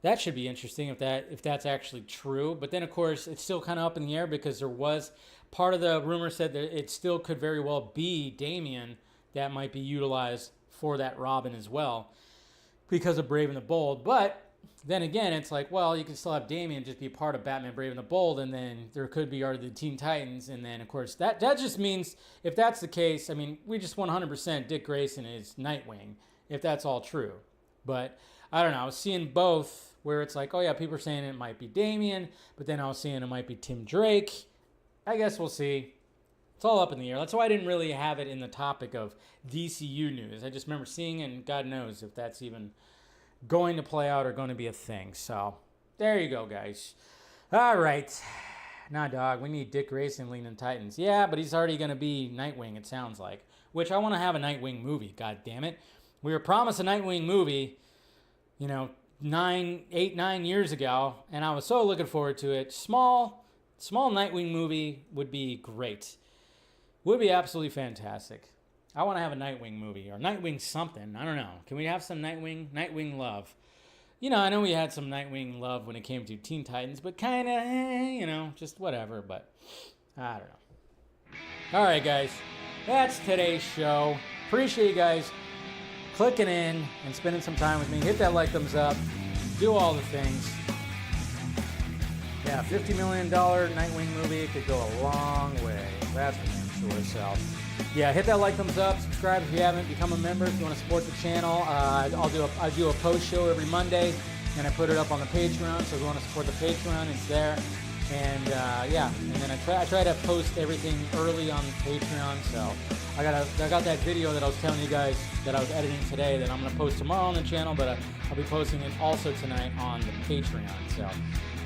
Speaker 1: that should be interesting if that's actually true. But then, of course, it's still kind of up in the air because there was part of the rumor said that it still could very well be Damian that might be utilized for that Robin as well because of Brave and the Bold. But then again, it's like, well, you can still have Damian just be part of Batman Brave and the Bold, and then there could be the Teen Titans, and then, of course, that just means, if that's the case, I mean, we just 100% Dick Grayson is Nightwing, if that's all true. But, I don't know, I was seeing both, where it's like, oh yeah, people are saying it might be Damian, but then I was seeing it might be Tim Drake. I guess we'll see. It's all up in the air. That's why I didn't really have it in the topic of DCU news. I just remember seeing it, and God knows if that's even going to play out or going to be a thing. So, there you go, guys. All right. Nah, dog, we need Dick Grayson leading8 Yeah, but he's already going to be Nightwing, it sounds like. Which I want to have a Nightwing movie, god damn it. We were promised a Nightwing movie, you know, 9 years ago, and I was so looking forward to it. Small Nightwing movie would be great. Would be absolutely fantastic. I want to have a Nightwing movie or Nightwing something. I don't know. Can we have some Nightwing love? You know, I know we had some Nightwing love when it came to Teen Titans, but kind of, you know, just whatever. But I don't know. All right, guys. That's today's show. Appreciate you guys clicking in and spending some time with me. Hit that like, thumbs up. Do all the things. Yeah, $50 million Nightwing movie could go a long way. That's for damn sure. So, yeah, hit that like, thumbs up, subscribe if you haven't, become a member if you want to support the channel. I do a post show every Monday, and I put it up on the Patreon. So if you want to support the Patreon, it's there. And yeah, and then I try to post everything early on the Patreon. So I got that video that I was telling you guys that I was editing today that I'm gonna post tomorrow on the channel, but I'll be posting it also tonight on the Patreon. So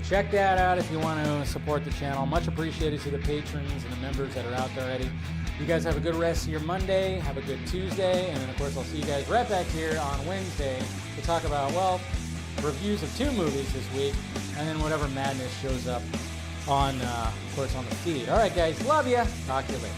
Speaker 1: check that out if you want to support the channel. Much appreciated to the patrons and the members that are out there already. You guys have a good rest of your Monday. Have a good Tuesday, and then of course I'll see you guys right back here on Wednesday to talk about, well, reviews of 2 movies this week, and then whatever madness shows up on, of course, on the feed. All right, guys, love ya. Talk to you later.